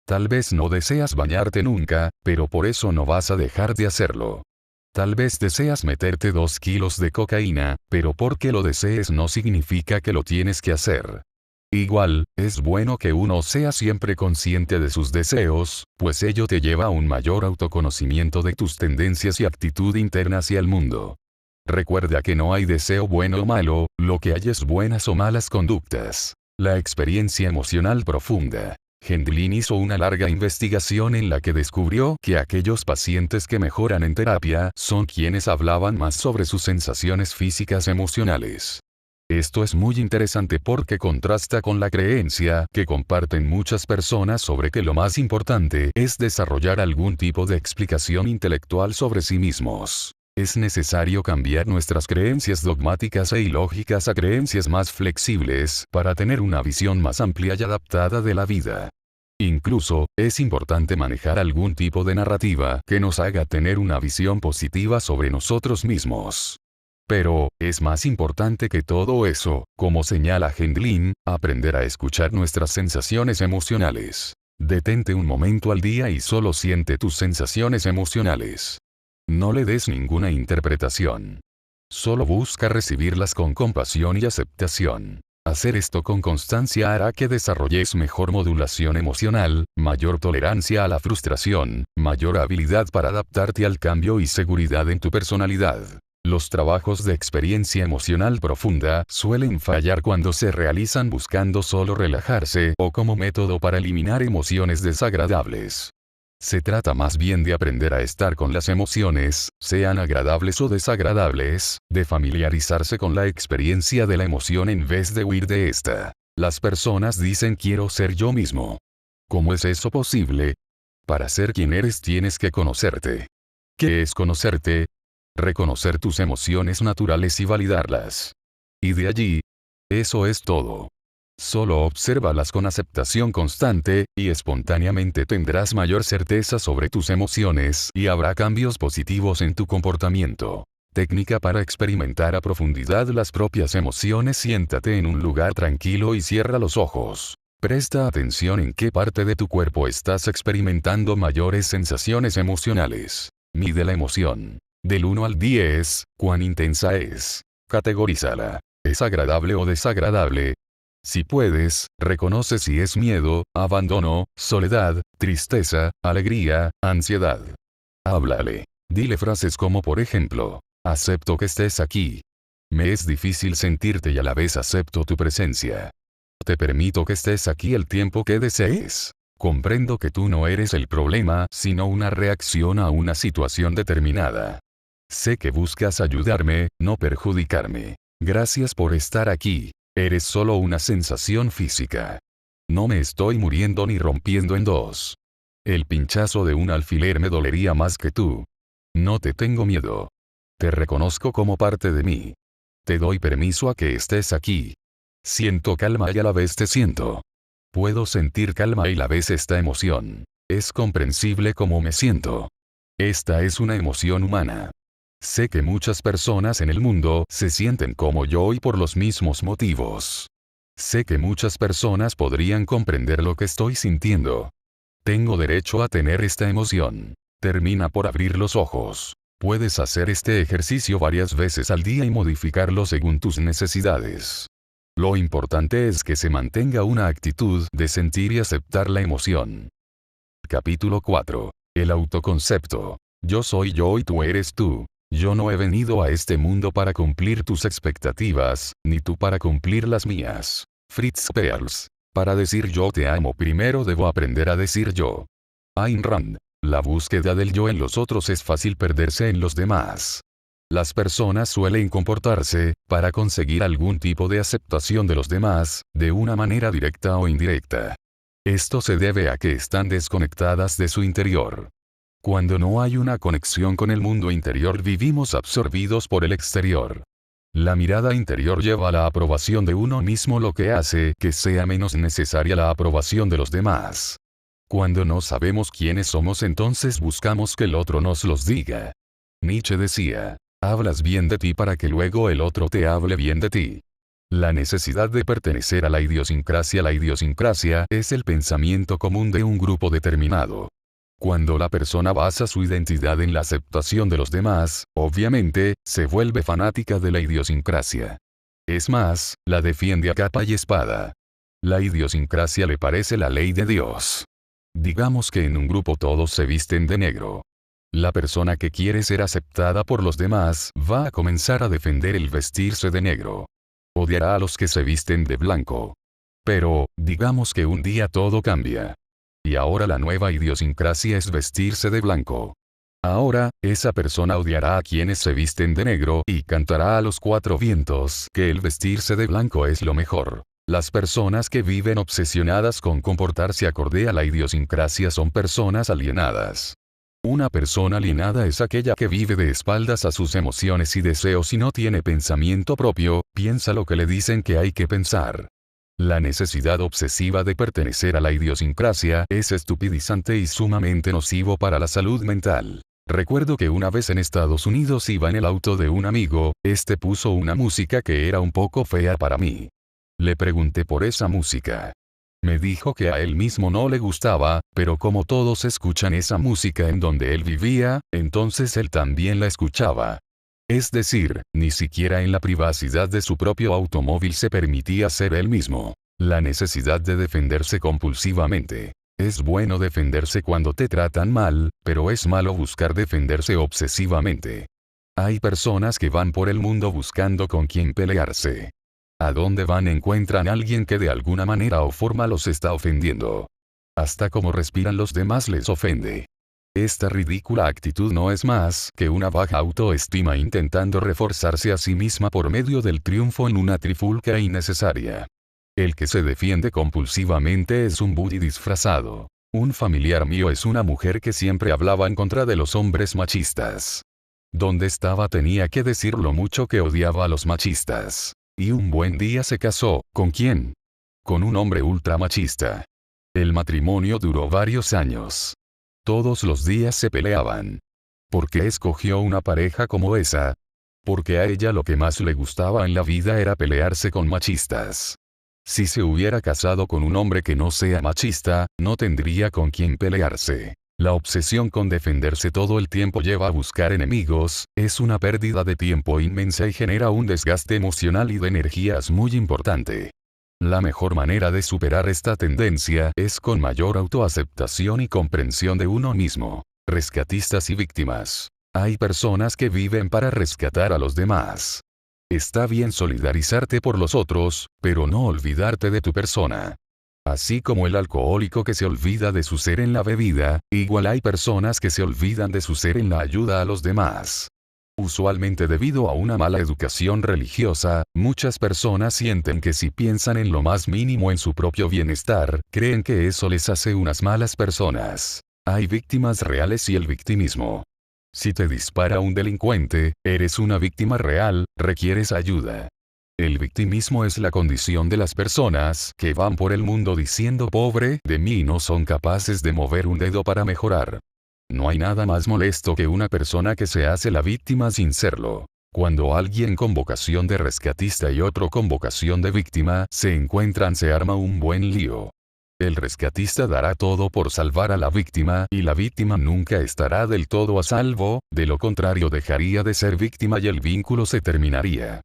Tal vez no deseas bañarte nunca, pero por eso no vas a dejar de hacerlo. Tal vez deseas meterte 2 kilos de cocaína, pero porque lo desees no significa que lo tienes que hacer. Igual, es bueno que uno sea siempre consciente de sus deseos, pues ello te lleva a un mayor autoconocimiento de tus tendencias y actitud interna hacia el mundo. Recuerda que no hay deseo bueno o malo, lo que hay es buenas o malas conductas. La experiencia emocional profunda. Gendlin hizo una larga investigación en la que descubrió que aquellos pacientes que mejoran en terapia son quienes hablaban más sobre sus sensaciones físicas emocionales. Esto es muy interesante porque contrasta con la creencia que comparten muchas personas sobre que lo más importante es desarrollar algún tipo de explicación intelectual sobre sí mismos. Es necesario cambiar nuestras creencias dogmáticas e ilógicas a creencias más flexibles para tener una visión más amplia y adaptada de la vida. Incluso, es importante manejar algún tipo de narrativa que nos haga tener una visión positiva sobre nosotros mismos. Pero, es más importante que todo eso, como señala Gendlin, aprender a escuchar nuestras sensaciones emocionales. Detente un momento al día y solo siente tus sensaciones emocionales. No le des ninguna interpretación. Solo busca recibirlas con compasión y aceptación. Hacer esto con constancia hará que desarrolles mejor modulación emocional, mayor tolerancia a la frustración, mayor habilidad para adaptarte al cambio y seguridad en tu personalidad. Los trabajos de experiencia emocional profunda suelen fallar cuando se realizan buscando solo relajarse o como método para eliminar emociones desagradables. Se trata más bien de aprender a estar con las emociones, sean agradables o desagradables, de familiarizarse con la experiencia de la emoción en vez de huir de esta. Las personas dicen quiero ser yo mismo. ¿Cómo es eso posible? Para ser quien eres tienes que conocerte. ¿Qué es conocerte? Reconocer tus emociones naturales y validarlas. Y de allí, eso es todo. Solo obsérvalas con aceptación constante, y espontáneamente tendrás mayor certeza sobre tus emociones y habrá cambios positivos en tu comportamiento. Técnica para experimentar a profundidad las propias emociones. Siéntate en un lugar tranquilo y cierra los ojos. Presta atención en qué parte de tu cuerpo estás experimentando mayores sensaciones emocionales. Mide la emoción. Del 1 al 10, ¿cuán intensa es? Categorízala. ¿Es agradable o desagradable? Si puedes, reconoce si es miedo, abandono, soledad, tristeza, alegría, ansiedad. Háblale. Dile frases como por ejemplo, acepto que estés aquí. Me es difícil sentirte y a la vez acepto tu presencia. Te permito que estés aquí el tiempo que desees. Comprendo que tú no eres el problema, sino una reacción a una situación determinada. Sé que buscas ayudarme, no perjudicarme. Gracias por estar aquí. Eres solo una sensación física. No me estoy muriendo ni rompiendo en dos. El pinchazo de un alfiler me dolería más que tú. No te tengo miedo. Te reconozco como parte de mí. Te doy permiso a que estés aquí. Siento calma y a la vez te siento. Puedo sentir calma y a la vez esta emoción. Es comprensible cómo me siento. Esta es una emoción humana. Sé que muchas personas en el mundo se sienten como yo y por los mismos motivos. Sé que muchas personas podrían comprender lo que estoy sintiendo. Tengo derecho a tener esta emoción. Termina por abrir los ojos. Puedes hacer este ejercicio varias veces al día y modificarlo según tus necesidades. Lo importante es que se mantenga una actitud de sentir y aceptar la emoción. Capítulo 4. El autoconcepto. Yo soy yo y tú eres tú. Yo no he venido a este mundo para cumplir tus expectativas, ni tú para cumplir las mías. Fritz Perls. Para decir yo te amo primero debo aprender a decir yo. Ayn Rand. La búsqueda del yo en los otros es fácil perderse en los demás. Las personas suelen comportarse, para conseguir algún tipo de aceptación de los demás, de una manera directa o indirecta. Esto se debe a que están desconectadas de su interior. Cuando no hay una conexión con el mundo interior vivimos absorbidos por el exterior. La mirada interior lleva a la aprobación de uno mismo, lo que hace que sea menos necesaria la aprobación de los demás. Cuando no sabemos quiénes somos entonces buscamos que el otro nos los diga. Nietzsche decía, hablas bien de ti para que luego el otro te hable bien de ti. La necesidad de pertenecer a la idiosincrasia. La idiosincrasia es el pensamiento común de un grupo determinado. Cuando la persona basa su identidad en la aceptación de los demás, obviamente, se vuelve fanática de la idiosincrasia. Es más, la defiende a capa y espada. La idiosincrasia le parece la ley de Dios. Digamos que en un grupo todos se visten de negro. La persona que quiere ser aceptada por los demás va a comenzar a defender el vestirse de negro. Odiará a los que se visten de blanco. Pero, digamos que un día todo cambia. Y ahora la nueva idiosincrasia es vestirse de blanco. Ahora, esa persona odiará a quienes se visten de negro y cantará a los cuatro vientos que el vestirse de blanco es lo mejor. Las personas que viven obsesionadas con comportarse acorde a la idiosincrasia son personas alienadas. Una persona alienada es aquella que vive de espaldas a sus emociones y deseos y no tiene pensamiento propio, piensa lo que le dicen que hay que pensar. La necesidad obsesiva de pertenecer a la idiosincrasia es estupidizante y sumamente nocivo para la salud mental. Recuerdo que una vez en Estados Unidos iba en el auto de un amigo, este puso una música que era un poco fea para mí. Le pregunté por esa música. Me dijo que a él mismo no le gustaba, pero como todos escuchan esa música en donde él vivía, entonces él también la escuchaba. Es decir, ni siquiera en la privacidad de su propio automóvil se permitía ser él mismo. La necesidad de defenderse compulsivamente. Es bueno defenderse cuando te tratan mal, pero es malo buscar defenderse obsesivamente. Hay personas que van por el mundo buscando con quién pelearse. A dónde van encuentran a alguien que de alguna manera o forma los está ofendiendo. Hasta como respiran los demás les ofende. Esta ridícula actitud no es más que una baja autoestima intentando reforzarse a sí misma por medio del triunfo en una trifulca innecesaria. El que se defiende compulsivamente es un bully disfrazado. Un familiar mío es una mujer que siempre hablaba en contra de los hombres machistas. Donde estaba tenía que decir lo mucho que odiaba a los machistas. Y un buen día se casó, ¿con quién? Con un hombre ultramachista. El matrimonio duró varios años. Todos los días se peleaban. ¿Por qué escogió una pareja como esa? Porque a ella lo que más le gustaba en la vida era pelearse con machistas. Si se hubiera casado con un hombre que no sea machista, no tendría con quién pelearse. La obsesión con defenderse todo el tiempo lleva a buscar enemigos, es una pérdida de tiempo inmensa y genera un desgaste emocional y de energías muy importante. La mejor manera de superar esta tendencia es con mayor autoaceptación y comprensión de uno mismo. Rescatistas y víctimas. Hay personas que viven para rescatar a los demás. Está bien solidarizarte por los otros, pero no olvidarte de tu persona. Así como el alcohólico que se olvida de su ser en la bebida, igual hay personas que se olvidan de su ser en la ayuda a los demás. Usualmente debido a una mala educación religiosa, muchas personas sienten que si piensan en lo más mínimo en su propio bienestar, creen que eso les hace unas malas personas. Hay víctimas reales y el victimismo. Si te dispara un delincuente, eres una víctima real, requieres ayuda. El victimismo es la condición de las personas que van por el mundo diciendo pobre de mí y no son capaces de mover un dedo para mejorar. No hay nada más molesto que una persona que se hace la víctima sin serlo. Cuando alguien con vocación de rescatista y otro con vocación de víctima se encuentran se arma un buen lío. El rescatista dará todo por salvar a la víctima y la víctima nunca estará del todo a salvo, de lo contrario dejaría de ser víctima y el vínculo se terminaría.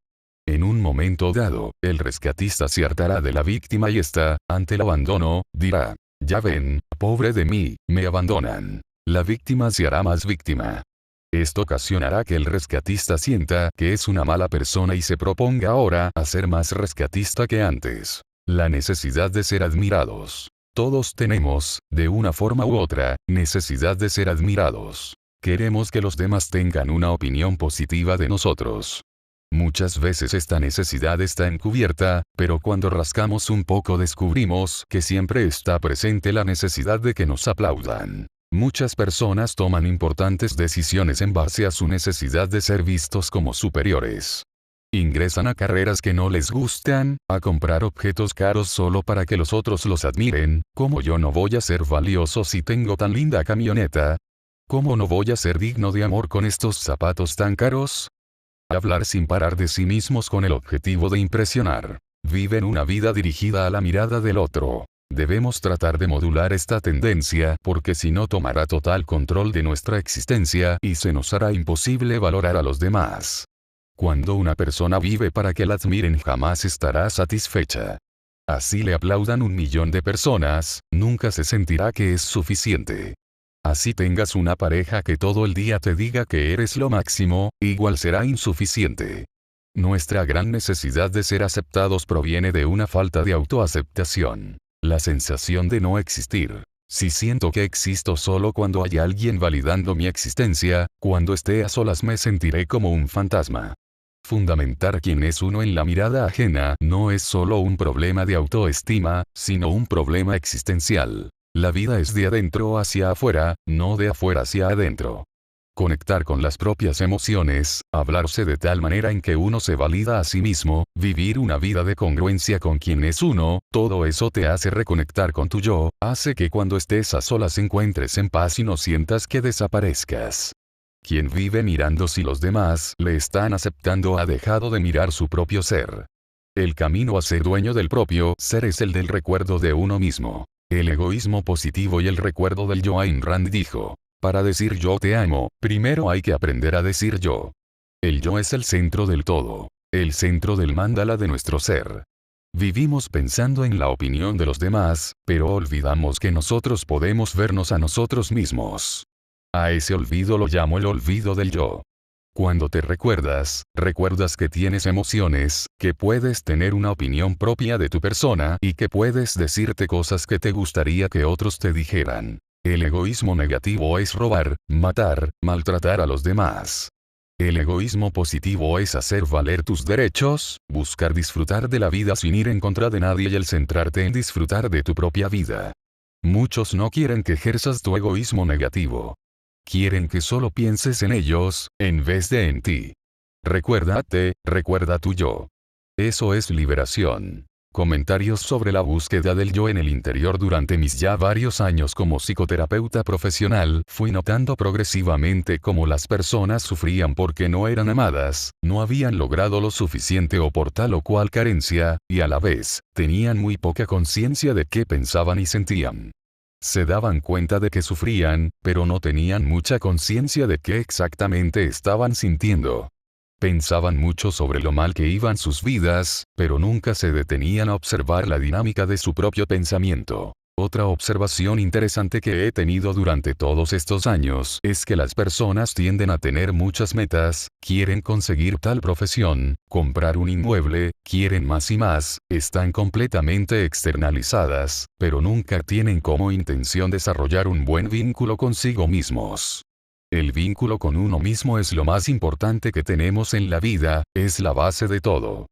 En un momento dado, el rescatista se hartará de la víctima y está, ante el abandono, dirá, ya ven, pobre de mí, me abandonan. La víctima se hará más víctima. Esto ocasionará que el rescatista sienta que es una mala persona y se proponga ahora a ser más rescatista que antes. La necesidad de ser admirados. Todos tenemos, de una forma u otra, necesidad de ser admirados. Queremos que los demás tengan una opinión positiva de nosotros. Muchas veces esta necesidad está encubierta, pero cuando rascamos un poco descubrimos que siempre está presente la necesidad de que nos aplaudan. Muchas personas toman importantes decisiones en base a su necesidad de ser vistos como superiores. Ingresan a carreras que no les gustan, a comprar objetos caros solo para que los otros los admiren. ¿Cómo yo no voy a ser valioso si tengo tan linda camioneta? ¿Cómo no voy a ser digno de amor con estos zapatos tan caros? Hablar sin parar de sí mismos con el objetivo de impresionar. Viven una vida dirigida a la mirada del otro. Debemos tratar de modular esta tendencia porque si no tomará total control de nuestra existencia y se nos hará imposible valorar a los demás. Cuando una persona vive para que la admiren jamás estará satisfecha. Así le aplaudan 1 millón de personas, nunca se sentirá que es suficiente. Así tengas una pareja que todo el día te diga que eres lo máximo, igual será insuficiente. Nuestra gran necesidad de ser aceptados proviene de una falta de autoaceptación. La sensación de no existir. Si siento que existo solo cuando hay alguien validando mi existencia, cuando esté a solas me sentiré como un fantasma. Fundamentar quién es uno en la mirada ajena no es solo un problema de autoestima, sino un problema existencial. La vida es de adentro hacia afuera, no de afuera hacia adentro. Conectar con las propias emociones, hablarse de tal manera en que uno se valida a sí mismo, vivir una vida de congruencia con quien es uno, todo eso te hace reconectar con tu yo, hace que cuando estés a solas encuentres en paz y no sientas que desaparezcas. Quien vive mirando si los demás le están aceptando ha dejado de mirar su propio ser. El camino a ser dueño del propio ser es el del recuerdo de uno mismo. El egoísmo positivo y el recuerdo del yo. Ayn Rand dijo: para decir yo te amo, primero hay que aprender a decir yo. El yo es el centro del todo, el centro del mandala de nuestro ser. Vivimos pensando en la opinión de los demás, pero olvidamos que nosotros podemos vernos a nosotros mismos. A ese olvido lo llamo el olvido del yo. Cuando te recuerdas que tienes emociones, que puedes tener una opinión propia de tu persona y que puedes decirte cosas que te gustaría que otros te dijeran. El egoísmo negativo es robar, matar, maltratar a los demás. El egoísmo positivo es hacer valer tus derechos, buscar disfrutar de la vida sin ir en contra de nadie y el centrarte en disfrutar de tu propia vida. Muchos no quieren que ejerzas tu egoísmo negativo. Quieren que solo pienses en ellos, en vez de en ti. Recuérdate, recuerda tu yo. Eso es liberación. Comentarios sobre la búsqueda del yo en el interior. Durante mis ya varios años como psicoterapeuta profesional, fui notando progresivamente cómo las personas sufrían porque no eran amadas, no habían logrado lo suficiente o por tal o cual carencia, y a la vez, tenían muy poca conciencia de qué pensaban y sentían. Se daban cuenta de que sufrían, pero no tenían mucha conciencia de qué exactamente estaban sintiendo. Pensaban mucho sobre lo mal que iban sus vidas, pero nunca se detenían a observar la dinámica de su propio pensamiento. Otra observación interesante que he tenido durante todos estos años es que las personas tienden a tener muchas metas, quieren conseguir tal profesión, comprar un inmueble, quieren más y más, están completamente externalizadas, pero nunca tienen como intención desarrollar un buen vínculo consigo mismos. El vínculo con uno mismo es lo más importante que tenemos en la vida, es la base de todo.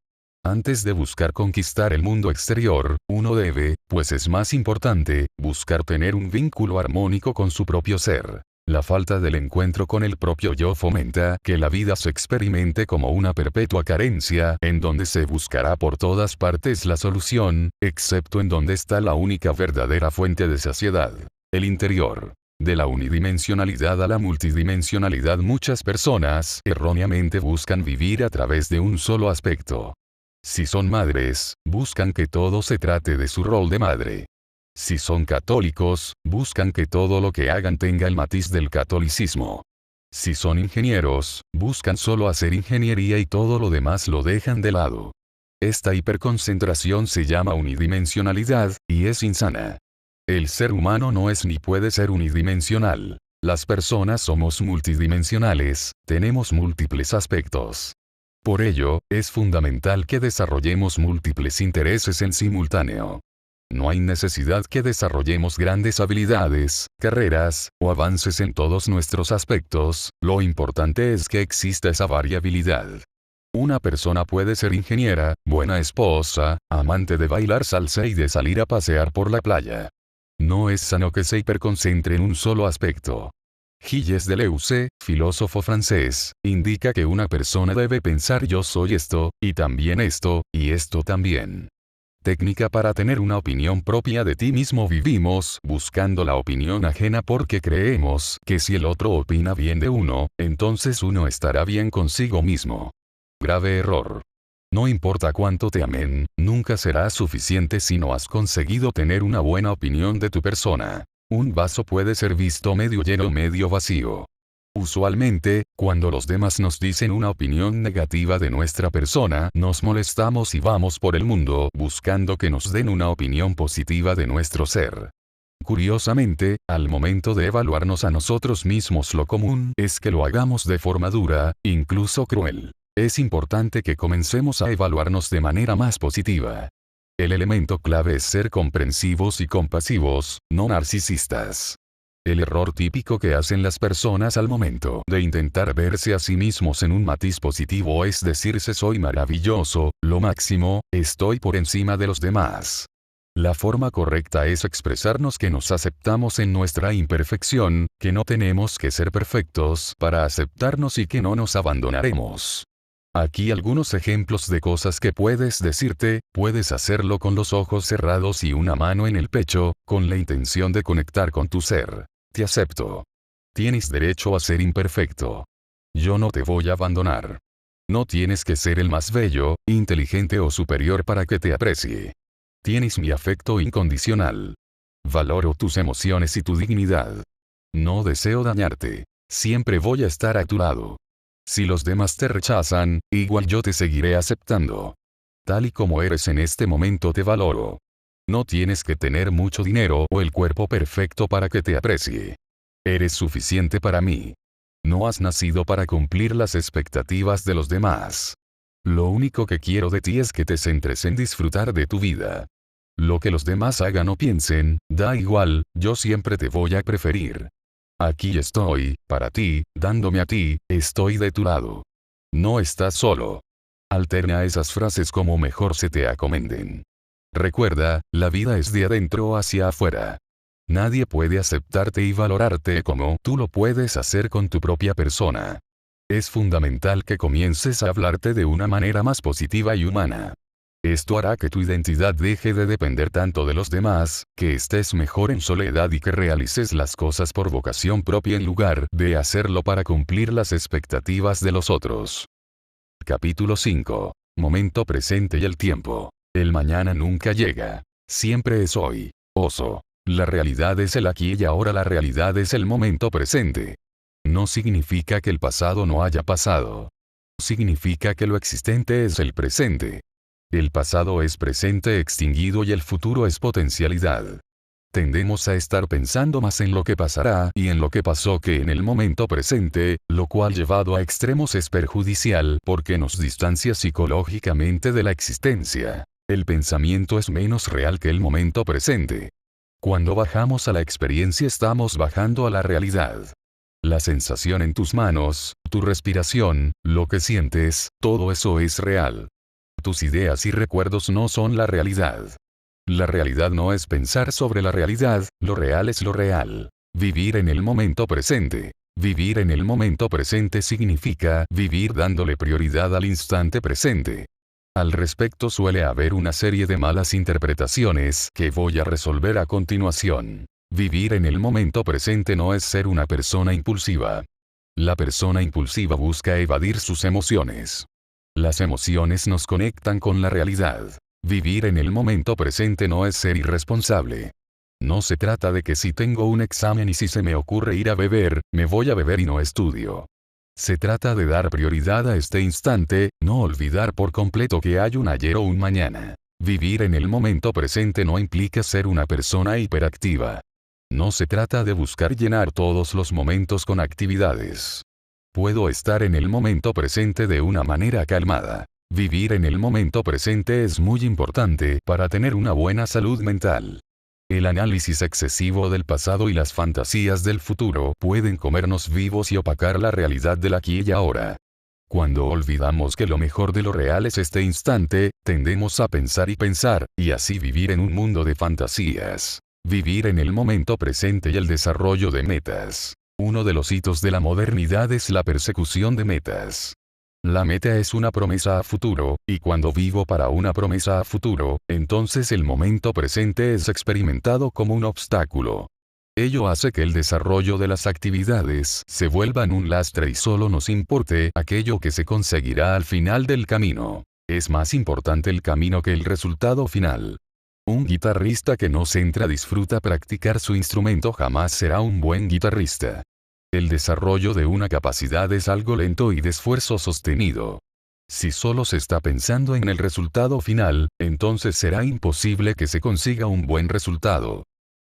Antes de buscar conquistar el mundo exterior, uno debe, pues es más importante, buscar tener un vínculo armónico con su propio ser. La falta del encuentro con el propio yo fomenta que la vida se experimente como una perpetua carencia, en donde se buscará por todas partes la solución, excepto en donde está la única verdadera fuente de saciedad: el interior. De la unidimensionalidad a la multidimensionalidad, muchas personas erróneamente buscan vivir a través de un solo aspecto. Si son madres, buscan que todo se trate de su rol de madre. Si son católicos, buscan que todo lo que hagan tenga el matiz del catolicismo. Si son ingenieros, buscan solo hacer ingeniería y todo lo demás lo dejan de lado. Esta hiperconcentración se llama unidimensionalidad, y es insana. El ser humano no es ni puede ser unidimensional. Las personas somos multidimensionales, tenemos múltiples aspectos. Por ello, es fundamental que desarrollemos múltiples intereses en simultáneo. No hay necesidad que desarrollemos grandes habilidades, carreras, o avances en todos nuestros aspectos, lo importante es que exista esa variabilidad. Una persona puede ser ingeniera, buena esposa, amante de bailar salsa y de salir a pasear por la playa. No es sano que se hiperconcentre en un solo aspecto. Gilles Deleuze, filósofo francés, indica que una persona debe pensar: yo soy esto, y también esto, y esto también. Técnica para tener una opinión propia de ti mismo. Vivimos buscando la opinión ajena porque creemos que si el otro opina bien de uno, entonces uno estará bien consigo mismo. Grave error. No importa cuánto te amen, nunca será suficiente si no has conseguido tener una buena opinión de tu persona. Un vaso puede ser visto medio lleno o medio vacío. Usualmente, cuando los demás nos dicen una opinión negativa de nuestra persona, nos molestamos y vamos por el mundo buscando que nos den una opinión positiva de nuestro ser. Curiosamente, al momento de evaluarnos a nosotros mismos, lo común es que lo hagamos de forma dura, incluso cruel. Es importante que comencemos a evaluarnos de manera más positiva. El elemento clave es ser comprensivos y compasivos, no narcisistas. El error típico que hacen las personas al momento de intentar verse a sí mismos en un matiz positivo es decirse: soy maravilloso, lo máximo, estoy por encima de los demás. La forma correcta es expresarnos que nos aceptamos en nuestra imperfección, que no tenemos que ser perfectos para aceptarnos y que no nos abandonaremos. Aquí algunos ejemplos de cosas que puedes decirte: puedes hacerlo con los ojos cerrados y una mano en el pecho, con la intención de conectar con tu ser. Te acepto. Tienes derecho a ser imperfecto. Yo no te voy a abandonar. No tienes que ser el más bello, inteligente o superior para que te aprecie. Tienes mi afecto incondicional. Valoro tus emociones y tu dignidad. No deseo dañarte. Siempre voy a estar a tu lado. Si los demás te rechazan, igual yo te seguiré aceptando. Tal y como eres en este momento te valoro. No tienes que tener mucho dinero o el cuerpo perfecto para que te aprecie. Eres suficiente para mí. No has nacido para cumplir las expectativas de los demás. Lo único que quiero de ti es que te centres en disfrutar de tu vida. Lo que los demás hagan o piensen, da igual, yo siempre te voy a preferir. Aquí estoy, para ti, dándome a ti, estoy de tu lado. No estás solo. Alterna esas frases como mejor se te acomenden. Recuerda, la vida es de adentro hacia afuera. Nadie puede aceptarte y valorarte como tú lo puedes hacer con tu propia persona. Es fundamental que comiences a hablarte de una manera más positiva y humana. Esto hará que tu identidad deje de depender tanto de los demás, que estés mejor en soledad y que realices las cosas por vocación propia en lugar de hacerlo para cumplir las expectativas de los otros. Capítulo 5. Momento presente y el tiempo. El mañana nunca llega. Siempre es hoy. Oso. La realidad es el aquí y ahora. La realidad es el momento presente. No significa que el pasado no haya pasado. Significa que lo existente es el presente. El pasado es presente extinguido y el futuro es potencialidad. Tendemos a estar pensando más en lo que pasará y en lo que pasó que en el momento presente, lo cual llevado a extremos es perjudicial porque nos distancia psicológicamente de la existencia. El pensamiento es menos real que el momento presente. Cuando bajamos a la experiencia estamos bajando a la realidad. La sensación en tus manos, tu respiración, lo que sientes, todo eso es real. Tus ideas y recuerdos no son la realidad. La realidad no es pensar sobre la realidad, lo real es lo real. Vivir en el momento presente. Vivir en el momento presente significa vivir dándole prioridad al instante presente. Al respecto suele haber una serie de malas interpretaciones que voy a resolver a continuación. Vivir en el momento presente no es ser una persona impulsiva. La persona impulsiva busca evadir sus emociones. Las emociones nos conectan con la realidad. Vivir en el momento presente no es ser irresponsable. No se trata de que si tengo un examen y si se me ocurre ir a beber, me voy a beber y no estudio. Se trata de dar prioridad a este instante, no olvidar por completo que hay un ayer o un mañana. Vivir en el momento presente no implica ser una persona hiperactiva. No se trata de buscar llenar todos los momentos con actividades. Puedo estar en el momento presente de una manera calmada. Vivir en el momento presente es muy importante para tener una buena salud mental. El análisis excesivo del pasado y las fantasías del futuro pueden comernos vivos y opacar la realidad del aquí y ahora. Cuando olvidamos que lo mejor de lo real es este instante, tendemos a pensar y así vivir en un mundo de fantasías. Vivir en el momento presente y el desarrollo de metas. Uno de los hitos de la modernidad es la persecución de metas. La meta es una promesa a futuro, y cuando vivo para una promesa a futuro, entonces el momento presente es experimentado como un obstáculo. Ello hace que el desarrollo de las actividades se vuelvan un lastre y solo nos importe aquello que se conseguirá al final del camino. Es más importante el camino que el resultado final. Un guitarrista que no centra disfruta practicar su instrumento jamás será un buen guitarrista. El desarrollo de una capacidad es algo lento y de esfuerzo sostenido. Si solo se está pensando en el resultado final, entonces será imposible que se consiga un buen resultado.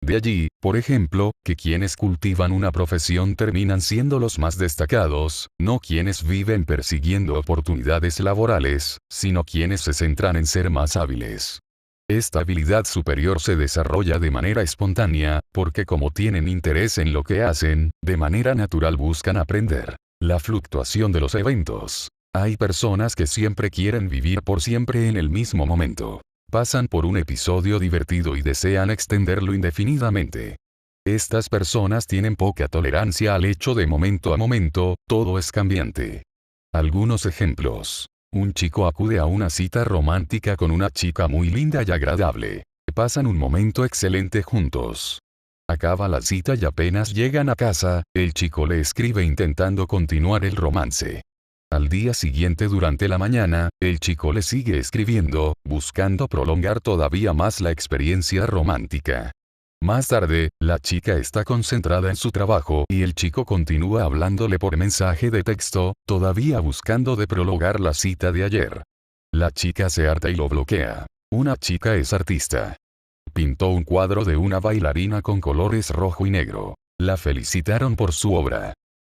De allí, por ejemplo, que quienes cultivan una profesión terminan siendo los más destacados, no quienes viven persiguiendo oportunidades laborales, sino quienes se centran en ser más hábiles. Esta habilidad superior se desarrolla de manera espontánea, porque como tienen interés en lo que hacen, de manera natural buscan aprender. La fluctuación de los eventos. Hay personas que siempre quieren vivir por siempre en el mismo momento. Pasan por un episodio divertido y desean extenderlo indefinidamente. Estas personas tienen poca tolerancia al hecho de momento a momento, todo es cambiante. Algunos ejemplos. Un chico acude a una cita romántica con una chica muy linda y agradable. Pasan un momento excelente juntos. Acaba la cita y apenas llegan a casa, el chico le escribe intentando continuar el romance. Al día siguiente durante la mañana, el chico le sigue escribiendo, buscando prolongar todavía más la experiencia romántica. Más tarde, la chica está concentrada en su trabajo y el chico continúa hablándole por mensaje de texto, todavía buscando de prolongar la cita de ayer. La chica se harta y lo bloquea. Una chica es artista. Pintó un cuadro de una bailarina con colores rojo y negro. La felicitaron por su obra.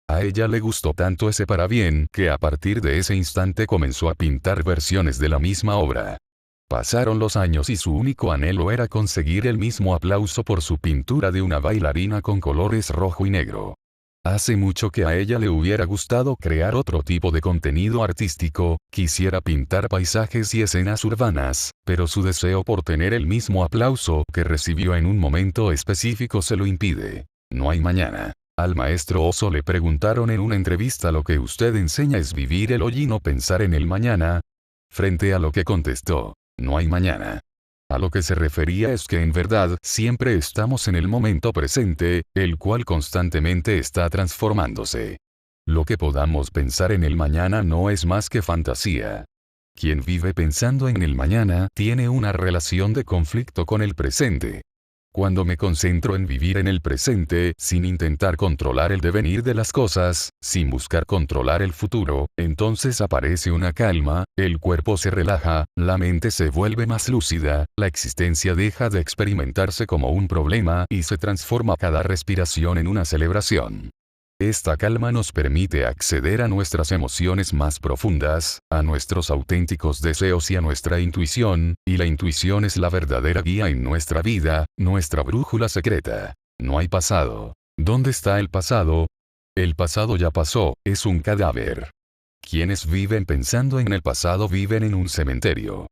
A ella le gustó tanto ese parabién que a partir de ese instante comenzó a pintar versiones de la misma obra. Pasaron los años y su único anhelo era conseguir el mismo aplauso por su pintura de una bailarina con colores rojo y negro. Hace mucho que a ella le hubiera gustado crear otro tipo de contenido artístico, quisiera pintar paisajes y escenas urbanas, pero su deseo por tener el mismo aplauso que recibió en un momento específico se lo impide. No hay mañana. Al maestro Oso le preguntaron en una entrevista: lo que usted enseña es vivir el hoy y no pensar en el mañana. Frente a lo que contestó: no hay mañana. A lo que se refería es que en verdad siempre estamos en el momento presente, el cual constantemente está transformándose. Lo que podamos pensar en el mañana no es más que fantasía. Quien vive pensando en el mañana tiene una relación de conflicto con el presente. Cuando me concentro en vivir en el presente, sin intentar controlar el devenir de las cosas, sin buscar controlar el futuro, entonces aparece una calma, el cuerpo se relaja, la mente se vuelve más lúcida, la existencia deja de experimentarse como un problema y se transforma cada respiración en una celebración. Esta calma nos permite acceder a nuestras emociones más profundas, a nuestros auténticos deseos y a nuestra intuición, y la intuición es la verdadera guía en nuestra vida, nuestra brújula secreta. No hay pasado. ¿Dónde está el pasado? El pasado ya pasó, es un cadáver. Quienes viven pensando en el pasado viven en un cementerio.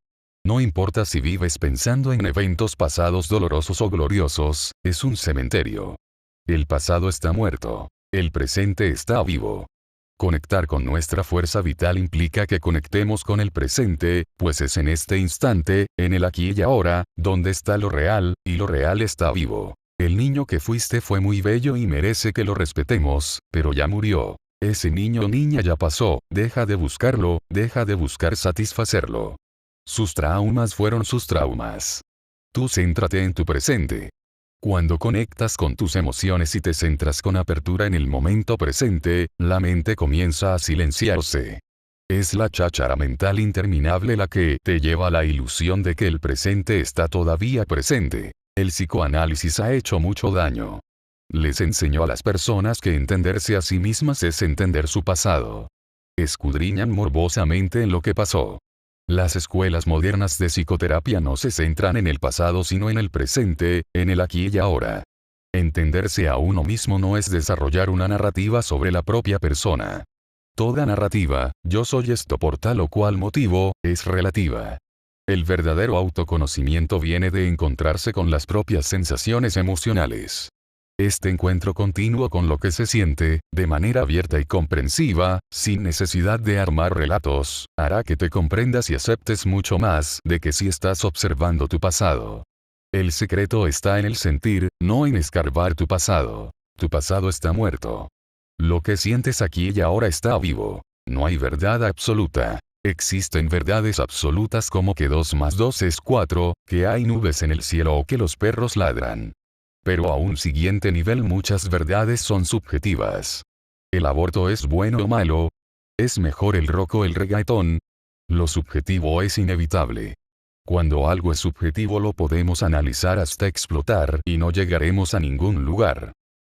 No importa si vives pensando en eventos pasados dolorosos o gloriosos, es un cementerio. El pasado está muerto. El presente está vivo. Conectar con nuestra fuerza vital implica que conectemos con el presente, pues es en este instante, en el aquí y ahora, donde está lo real, y lo real está vivo. El niño que fuiste fue muy bello y merece que lo respetemos, pero ya murió. Ese niño o niña ya pasó, deja de buscarlo, deja de buscar satisfacerlo. Sus traumas fueron sus traumas. Tú céntrate en tu presente. Cuando conectas con tus emociones y te centras con apertura en el momento presente, la mente comienza a silenciarse. Es la cháchara mental interminable la que te lleva a la ilusión de que el presente está todavía presente. El psicoanálisis ha hecho mucho daño. Les enseñó a las personas que entenderse a sí mismas es entender su pasado. Escudriñan morbosamente en lo que pasó. Las escuelas modernas de psicoterapia no se centran en el pasado sino en el presente, en el aquí y ahora. Entenderse a uno mismo no es desarrollar una narrativa sobre la propia persona. Toda narrativa, yo soy esto por tal o cual motivo, es relativa. El verdadero autoconocimiento viene de encontrarse con las propias sensaciones emocionales. Este encuentro continuo con lo que se siente, de manera abierta y comprensiva, sin necesidad de armar relatos, hará que te comprendas y aceptes mucho más de que si estás observando tu pasado. El secreto está en el sentir, no en escarbar tu pasado. Tu pasado está muerto. Lo que sientes aquí y ahora está vivo. No hay verdad absoluta. Existen verdades absolutas como que 2 más 2 es 4, que hay nubes en el cielo o que los perros ladran. Pero a un siguiente nivel muchas verdades son subjetivas. ¿El aborto es bueno o malo? ¿Es mejor el rock o el reggaetón? Lo subjetivo es inevitable. Cuando algo es subjetivo lo podemos analizar hasta explotar y no llegaremos a ningún lugar.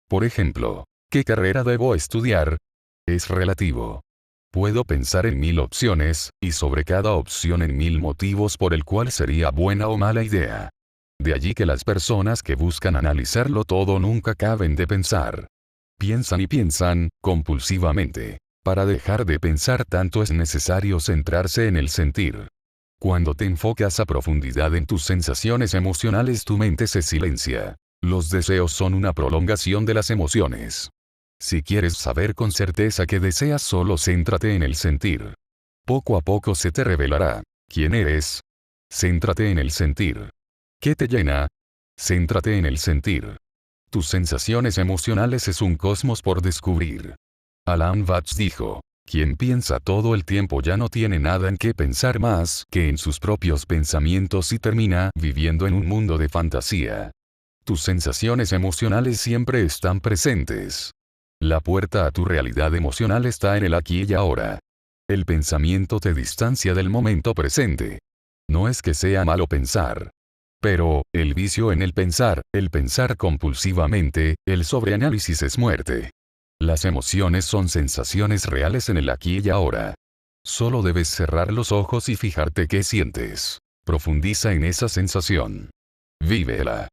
Por ejemplo, ¿qué carrera debo estudiar? Es relativo. Puedo pensar en 1000 opciones, y sobre cada opción en 1000 motivos por el cual sería buena o mala idea. De allí que las personas que buscan analizarlo todo nunca acaben de pensar. Piensan y piensan, compulsivamente. Para dejar de pensar tanto es necesario centrarse en el sentir. Cuando te enfocas a profundidad en tus sensaciones emocionales, tu mente se silencia. Los deseos son una prolongación de las emociones. Si quieres saber con certeza qué deseas, solo céntrate en el sentir. Poco a poco se te revelará quién eres. Céntrate en el sentir. ¿Qué te llena? Céntrate en el sentir. Tus sensaciones emocionales es un cosmos por descubrir. Alan Watts dijo: quien piensa todo el tiempo ya no tiene nada en qué pensar más que en sus propios pensamientos y termina viviendo en un mundo de fantasía. Tus sensaciones emocionales siempre están presentes. La puerta a tu realidad emocional está en el aquí y ahora. El pensamiento te distancia del momento presente. No es que sea malo pensar. Pero, el vicio en el pensar compulsivamente, el sobreanálisis es muerte. Las emociones son sensaciones reales en el aquí y ahora. Solo debes cerrar los ojos y fijarte qué sientes. Profundiza en esa sensación. Vívela.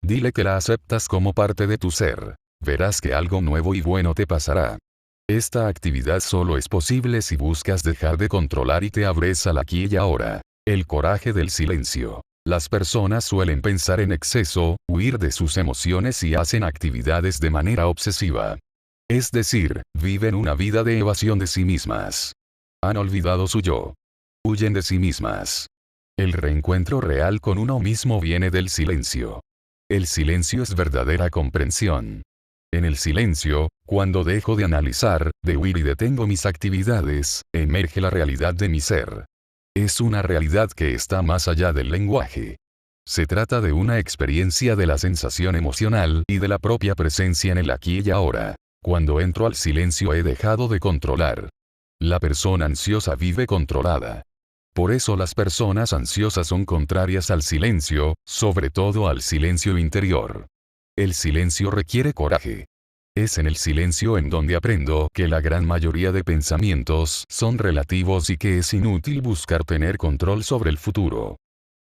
Dile que la aceptas como parte de tu ser. Verás que algo nuevo y bueno te pasará. Esta actividad solo es posible si buscas dejar de controlar y te abres al aquí y ahora. El coraje del silencio. Las personas suelen pensar en exceso, huir de sus emociones y hacen actividades de manera obsesiva. Es decir, viven una vida de evasión de sí mismas. Han olvidado su yo. Huyen de sí mismas. El reencuentro real con uno mismo viene del silencio. El silencio es verdadera comprensión. En el silencio, cuando dejo de analizar, de huir y detengo mis actividades, emerge la realidad de mi ser. Es una realidad que está más allá del lenguaje. Se trata de una experiencia de la sensación emocional y de la propia presencia en el aquí y ahora. Cuando entro al silencio he dejado de controlar. La persona ansiosa vive controlada. Por eso las personas ansiosas son contrarias al silencio, sobre todo al silencio interior. El silencio requiere coraje. Es en el silencio en donde aprendo que la gran mayoría de pensamientos son relativos y que es inútil buscar tener control sobre el futuro.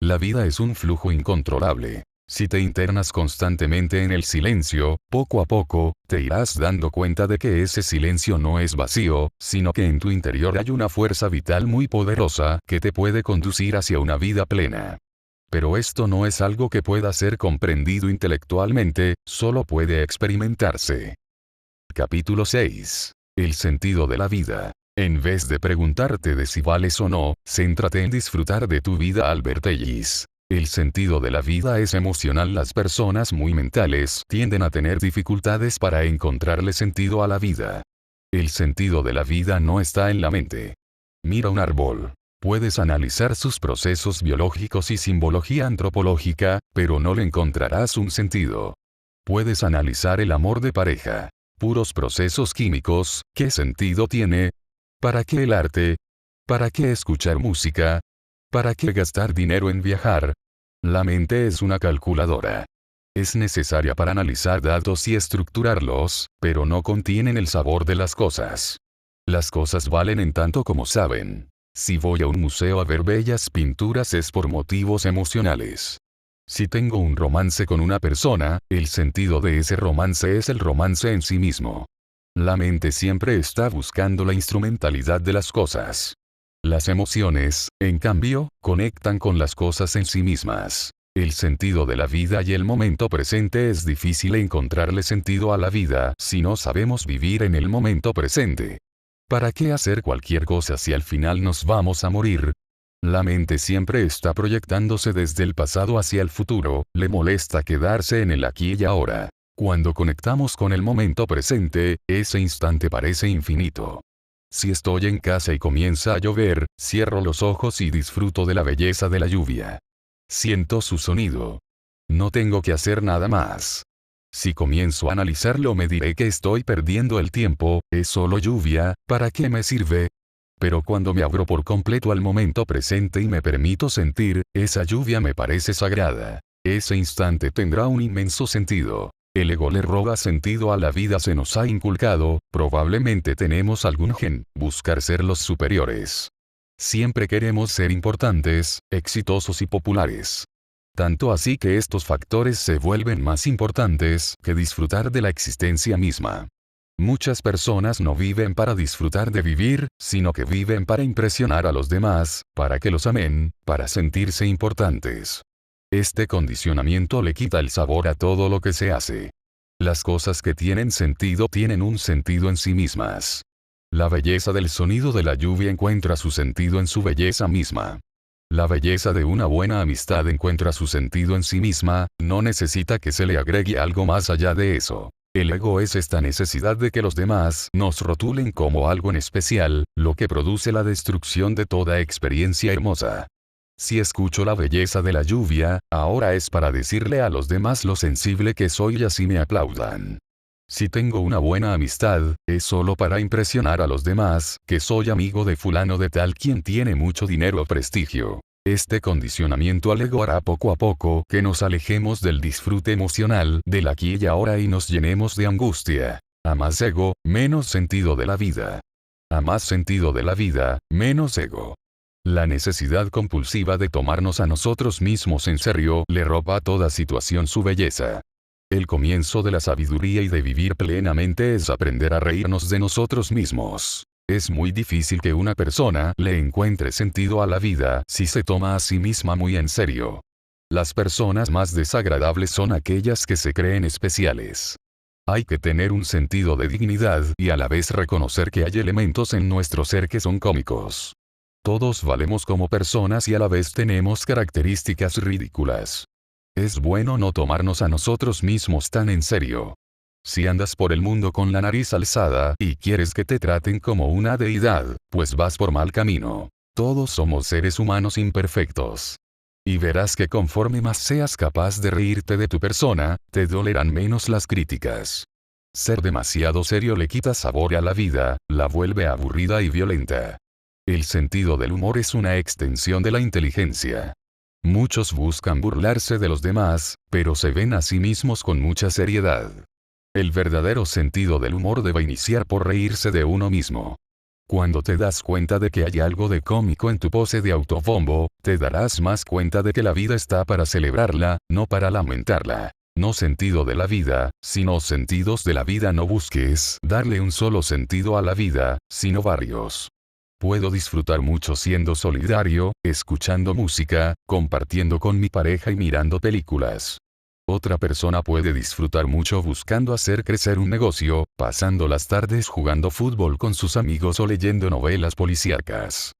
La vida es un flujo incontrolable. Si te internas constantemente en el silencio, poco a poco, te irás dando cuenta de que ese silencio no es vacío, sino que en tu interior hay una fuerza vital muy poderosa que te puede conducir hacia una vida plena. Pero esto no es algo que pueda ser comprendido intelectualmente, solo puede experimentarse. Capítulo 6. El sentido de la vida. En vez de preguntarte de si vales o no, céntrate en disfrutar de tu vida. Albert Ellis. El sentido de la vida es emocional. Las personas muy mentales tienden a tener dificultades para encontrarle sentido a la vida. El sentido de la vida no está en la mente. Mira un árbol. Puedes analizar sus procesos biológicos y simbología antropológica, pero no le encontrarás un sentido. Puedes analizar el amor de pareja. Puros procesos químicos, ¿qué sentido tiene? ¿Para qué el arte? ¿Para qué escuchar música? ¿Para qué gastar dinero en viajar? La mente es una calculadora. Es necesaria para analizar datos y estructurarlos, pero no contienen el sabor de las cosas. Las cosas valen en tanto como saben. Si voy a un museo a ver bellas pinturas es por motivos emocionales. Si tengo un romance con una persona, el sentido de ese romance es el romance en sí mismo. La mente siempre está buscando la instrumentalidad de las cosas. Las emociones, en cambio, conectan con las cosas en sí mismas. El sentido de la vida y el momento presente es difícil encontrarle sentido a la vida si no sabemos vivir en el momento presente. ¿Para qué hacer cualquier cosa si al final nos vamos a morir? La mente siempre está proyectándose desde el pasado hacia el futuro, le molesta quedarse en el aquí y ahora. Cuando conectamos con el momento presente, ese instante parece infinito. Si estoy en casa y comienza a llover, cierro los ojos y disfruto de la belleza de la lluvia. Siento su sonido. No tengo que hacer nada más. Si comienzo a analizarlo me diré que estoy perdiendo el tiempo, es solo lluvia, ¿para qué me sirve? Pero cuando me abro por completo al momento presente y me permito sentir, esa lluvia me parece sagrada. Ese instante tendrá un inmenso sentido. El ego le roba sentido a la vida, se nos ha inculcado, probablemente tenemos algún gen, buscar ser los superiores. Siempre queremos ser importantes, exitosos y populares. Tanto así que estos factores se vuelven más importantes que disfrutar de la existencia misma. Muchas personas no viven para disfrutar de vivir, sino que viven para impresionar a los demás, para que los amen, para sentirse importantes. Este condicionamiento le quita el sabor a todo lo que se hace. Las cosas que tienen un sentido en sí mismas. La belleza del sonido de la lluvia encuentra su sentido en su belleza misma. La belleza de una buena amistad encuentra su sentido en sí misma, no necesita que se le agregue algo más allá de eso. El ego es esta necesidad de que los demás nos rotulen como algo en especial, lo que produce la destrucción de toda experiencia hermosa. Si escucho la belleza de la lluvia, ahora es para decirle a los demás lo sensible que soy y así me aplaudan. Si tengo una buena amistad, es solo para impresionar a los demás, que soy amigo de fulano de tal quien tiene mucho dinero o prestigio. Este condicionamiento al ego hará poco a poco que nos alejemos del disfrute emocional del aquí y ahora y nos llenemos de angustia. A más ego, menos sentido de la vida. A más sentido de la vida, menos ego. La necesidad compulsiva de tomarnos a nosotros mismos en serio le roba a toda situación su belleza. El comienzo de la sabiduría y de vivir plenamente es aprender a reírnos de nosotros mismos. Es muy difícil que una persona le encuentre sentido a la vida si se toma a sí misma muy en serio. Las personas más desagradables son aquellas que se creen especiales. Hay que tener un sentido de dignidad y a la vez reconocer que hay elementos en nuestro ser que son cómicos. Todos valemos como personas y a la vez tenemos características ridículas. Es bueno no tomarnos a nosotros mismos tan en serio. Si andas por el mundo con la nariz alzada y quieres que te traten como una deidad, pues vas por mal camino. Todos somos seres humanos imperfectos. Y verás que conforme más seas capaz de reírte de tu persona, te dolerán menos las críticas. Ser demasiado serio le quita sabor a la vida, la vuelve aburrida y violenta. El sentido del humor es una extensión de la inteligencia. Muchos buscan burlarse de los demás, pero se ven a sí mismos con mucha seriedad. El verdadero sentido del humor debe iniciar por reírse de uno mismo. Cuando te das cuenta de que hay algo de cómico en tu pose de autobombo, te darás más cuenta de que la vida está para celebrarla, no para lamentarla. No sentido de la vida, sino sentidos de la vida. No busques darle un solo sentido a la vida, sino varios. Puedo disfrutar mucho siendo solidario, escuchando música, compartiendo con mi pareja y mirando películas. Otra persona puede disfrutar mucho buscando hacer crecer un negocio, pasando las tardes jugando fútbol con sus amigos o leyendo novelas policíacas.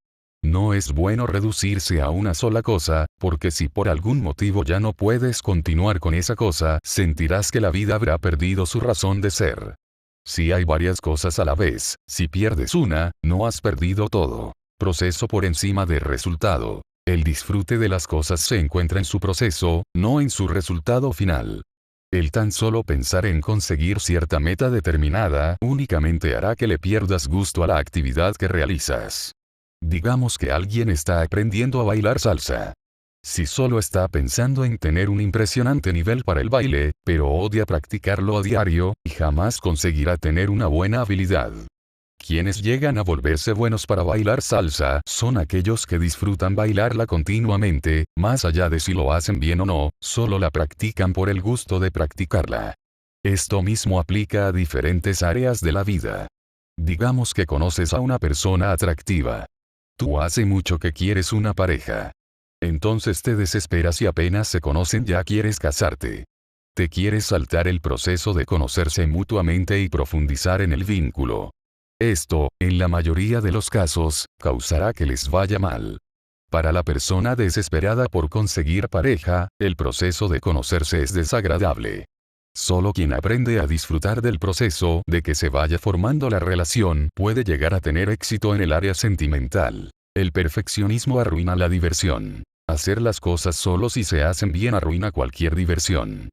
No es bueno reducirse a una sola cosa, porque si por algún motivo ya no puedes continuar con esa cosa, sentirás que la vida habrá perdido su razón de ser. Si hay varias cosas a la vez, si pierdes una, no has perdido todo. Proceso por encima del resultado. El disfrute de las cosas se encuentra en su proceso, no en su resultado final. El tan solo pensar en conseguir cierta meta determinada únicamente hará que le pierdas gusto a la actividad que realizas. Digamos que alguien está aprendiendo a bailar salsa. Si solo está pensando en tener un impresionante nivel para el baile, pero odia practicarlo a diario, jamás conseguirá tener una buena habilidad. Quienes llegan a volverse buenos para bailar salsa son aquellos que disfrutan bailarla continuamente, más allá de si lo hacen bien o no, solo la practican por el gusto de practicarla. Esto mismo aplica a diferentes áreas de la vida. Digamos que conoces a una persona atractiva. Tú hace mucho que quieres una pareja. Entonces te desesperas y apenas se conocen ya quieres casarte. Te quieres saltar el proceso de conocerse mutuamente y profundizar en el vínculo. Esto, en la mayoría de los casos, causará que les vaya mal. Para la persona desesperada por conseguir pareja, el proceso de conocerse es desagradable. Solo quien aprende a disfrutar del proceso de que se vaya formando la relación puede llegar a tener éxito en el área sentimental. El perfeccionismo arruina la diversión. Hacer las cosas solo si se hacen bien arruina cualquier diversión.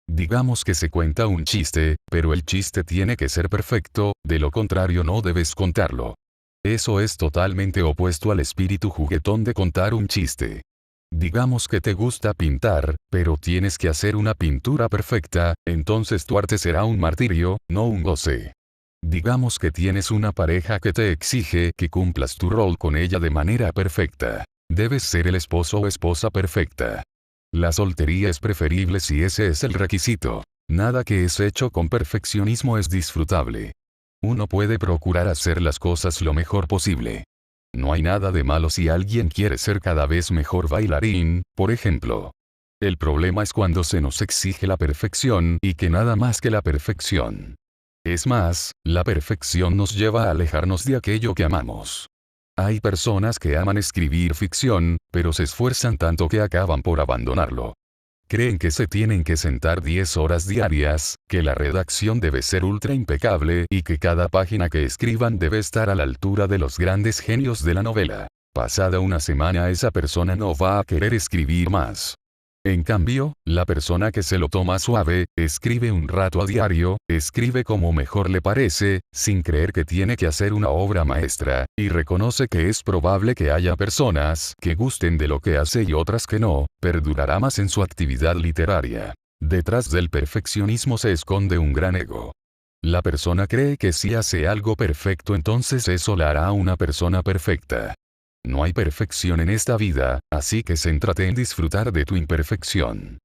Digamos que se cuenta un chiste, pero el chiste tiene que ser perfecto, de lo contrario no debes contarlo. Eso es totalmente opuesto al espíritu juguetón de contar un chiste. Digamos que te gusta pintar, pero tienes que hacer una pintura perfecta, entonces tu arte será un martirio, no un goce. Digamos que tienes una pareja que te exige que cumplas tu rol con ella de manera perfecta. Debes ser el esposo o esposa perfecta. La soltería es preferible si ese es el requisito. Nada que es hecho con perfeccionismo es disfrutable. Uno puede procurar hacer las cosas lo mejor posible. No hay nada de malo si alguien quiere ser cada vez mejor bailarín, por ejemplo. El problema es cuando se nos exige la perfección y que nada más que la perfección. Es más, la perfección nos lleva a alejarnos de aquello que amamos. Hay personas que aman escribir ficción, pero se esfuerzan tanto que acaban por abandonarlo. Creen que se tienen que sentar 10 horas diarias, que la redacción debe ser ultra impecable y que cada página que escriban debe estar a la altura de los grandes genios de la novela. Pasada una semana esa persona no va a querer escribir más. En cambio, la persona que se lo toma suave, escribe un rato a diario, escribe como mejor le parece, sin creer que tiene que hacer una obra maestra, y reconoce que es probable que haya personas que gusten de lo que hace y otras que no, perdurará más en su actividad literaria. Detrás del perfeccionismo se esconde un gran ego. La persona cree que si hace algo perfecto entonces eso la hará una persona perfecta. No hay perfección en esta vida, así que céntrate en disfrutar de tu imperfección.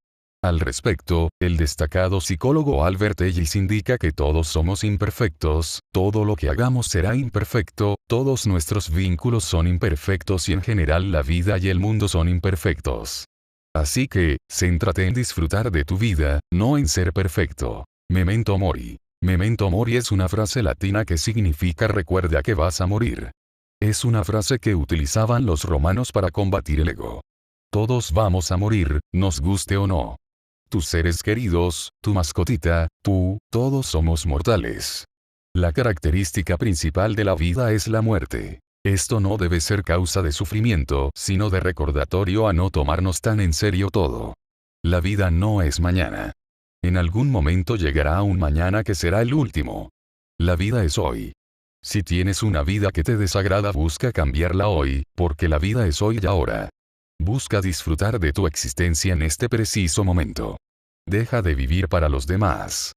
Al respecto, el destacado psicólogo Albert Ellis indica que todos somos imperfectos, todo lo que hagamos será imperfecto, todos nuestros vínculos son imperfectos y en general la vida y el mundo son imperfectos. Así que, céntrate en disfrutar de tu vida, no en ser perfecto. Memento mori. Memento mori es una frase latina que significa recuerda que vas a morir. Es una frase que utilizaban los romanos para combatir el ego. Todos vamos a morir, nos guste o no. Tus seres queridos, tu mascotita, tú, todos somos mortales. La característica principal de la vida es la muerte. Esto no debe ser causa de sufrimiento, sino de recordatorio a no tomarnos tan en serio todo. La vida no es mañana. En algún momento llegará un mañana que será el último. La vida es hoy. Si tienes una vida que te desagrada, busca cambiarla hoy, porque la vida es hoy y ahora. Busca disfrutar de tu existencia en este preciso momento. Deja de vivir para los demás.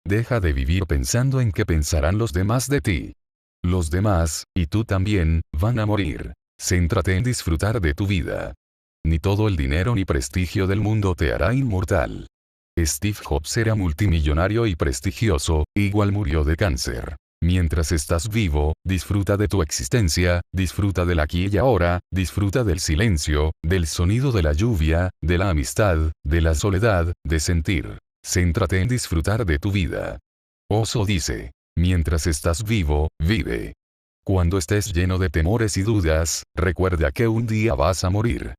Deja de vivir pensando en qué pensarán los demás de ti. Los demás, y tú también, van a morir. Céntrate en disfrutar de tu vida. Ni todo el dinero ni prestigio del mundo te hará inmortal. Steve Jobs era multimillonario y prestigioso, igual murió de cáncer. Mientras estás vivo, disfruta de tu existencia, disfruta del aquí y ahora, disfruta del silencio, del sonido de la lluvia, de la amistad, de la soledad, de sentir. Céntrate en disfrutar de tu vida. Oso dice, mientras estás vivo, vive. Cuando estés lleno de temores y dudas, recuerda que un día vas a morir.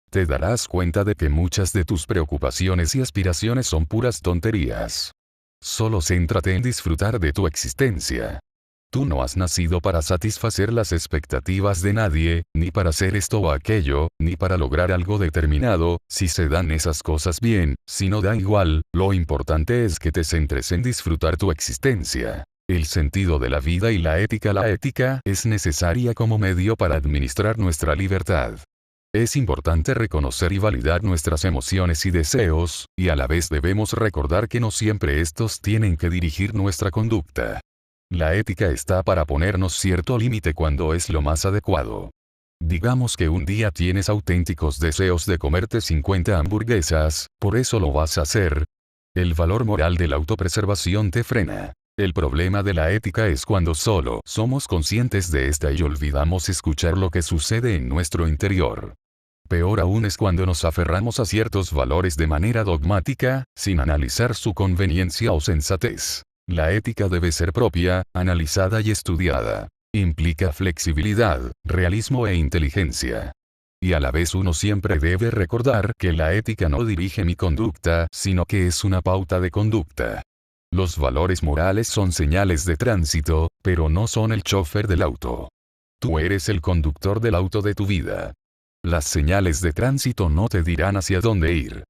Te darás cuenta de que muchas de tus preocupaciones y aspiraciones son puras tonterías. Solo céntrate en disfrutar de tu existencia. Tú no has nacido para satisfacer las expectativas de nadie, ni para hacer esto o aquello, ni para lograr algo determinado, si se dan esas cosas bien, si no da igual, lo importante es que te centres en disfrutar tu existencia. El sentido de la vida y la ética es necesaria como medio para administrar nuestra libertad. Es importante reconocer y validar nuestras emociones y deseos, y a la vez debemos recordar que no siempre estos tienen que dirigir nuestra conducta. La ética está para ponernos cierto límite cuando es lo más adecuado. Digamos que un día tienes auténticos deseos de comerte 50 hamburguesas, por eso lo vas a hacer. El valor moral de la autopreservación te frena. El problema de la ética es cuando solo somos conscientes de esta y olvidamos escuchar lo que sucede en nuestro interior. Peor aún es cuando nos aferramos a ciertos valores de manera dogmática, sin analizar su conveniencia o sensatez. La ética debe ser propia, analizada y estudiada. Implica flexibilidad, realismo e inteligencia. Y a la vez uno siempre debe recordar que la ética no dirige mi conducta, sino que es una pauta de conducta. Los valores morales son señales de tránsito, pero no son el chofer del auto. Tú eres el conductor del auto de tu vida. Las señales de tránsito no te dirán hacia dónde ir.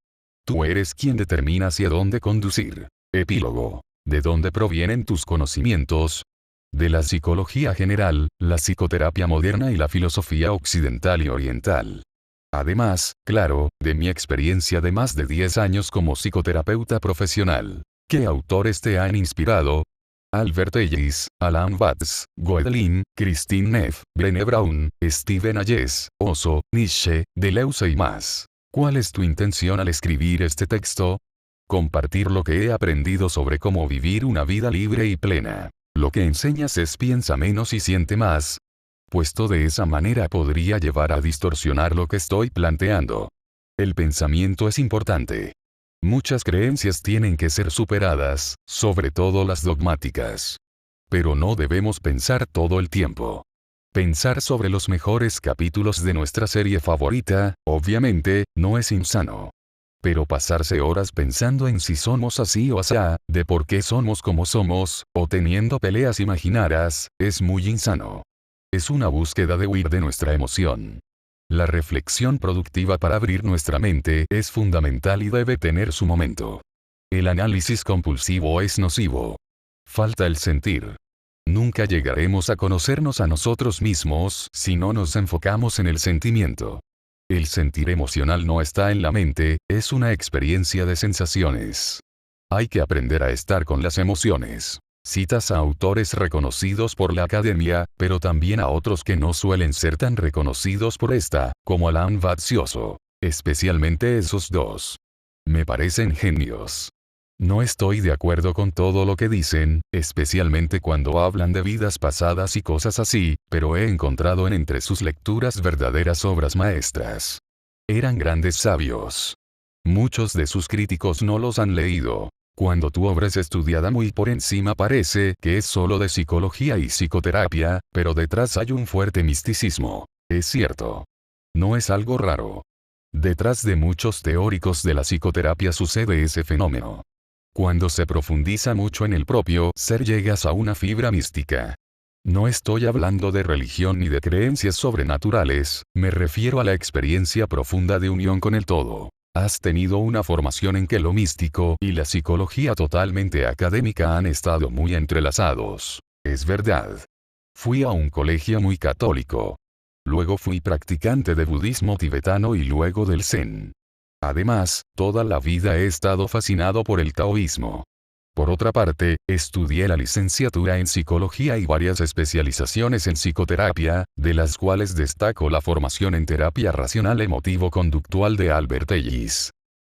Tú eres quien determina hacia dónde conducir. Epílogo. ¿De dónde provienen tus conocimientos? de la psicología general, la psicoterapia moderna y la filosofía occidental y oriental. Además, claro, de mi experiencia de más de 10 años como psicoterapeuta profesional. ¿Qué autores te han inspirado? Albert Ellis, Alan Watts, Gwendoline, Christine Neff, Brené Brown, Stephen Hayes, Oso, Nietzsche, Deleuze y más. ¿Cuál es tu intención al escribir este texto? Compartir lo que he aprendido sobre cómo vivir una vida libre y plena. Lo que enseñas es piensa menos y siente más. Puesto de esa manera podría llevar a distorsionar lo que estoy planteando. El pensamiento es importante. Muchas creencias tienen que ser superadas, sobre todo las dogmáticas. Pero no debemos pensar todo el tiempo. Pensar sobre los mejores capítulos de nuestra serie favorita, obviamente, no es insano. Pero pasarse horas pensando en si somos así o asá, de por qué somos como somos, o teniendo peleas imaginarias, es muy insano. Es una búsqueda de huir de nuestra emoción. La reflexión productiva para abrir nuestra mente es fundamental y debe tener su momento. El análisis compulsivo es nocivo. Falta el sentir. Nunca llegaremos a conocernos a nosotros mismos si no nos enfocamos en el sentimiento. El sentir emocional no está en la mente, es una experiencia de sensaciones. Hay que aprender a estar con las emociones. Citas a autores reconocidos por la academia, pero también a otros que no suelen ser tan reconocidos por esta, como Alan Watts y Oso. Especialmente esos dos. Me parecen genios. No estoy de acuerdo con todo lo que dicen, especialmente cuando hablan de vidas pasadas y cosas así, pero he encontrado en entre sus lecturas verdaderas obras maestras. Eran grandes sabios. Muchos de sus críticos no los han leído. Cuando tu obra es estudiada muy por encima parece que es solo de psicología y psicoterapia, pero detrás hay un fuerte misticismo. Es cierto. No es algo raro. Detrás de muchos teóricos de la psicoterapia sucede ese fenómeno. Cuando se profundiza mucho en el propio ser llegas a una fibra mística. No estoy hablando de religión ni de creencias sobrenaturales, me refiero a la experiencia profunda de unión con el todo. Has tenido una formación en que lo místico y la psicología totalmente académica han estado muy entrelazados. Es verdad. Fui a un colegio muy católico. Luego fui practicante de budismo tibetano y luego del Zen. Además, toda la vida he estado fascinado por el taoísmo. Por otra parte, estudié la licenciatura en psicología y varias especializaciones en psicoterapia, de las cuales destaco la formación en terapia racional emotivo-conductual de Albert Ellis.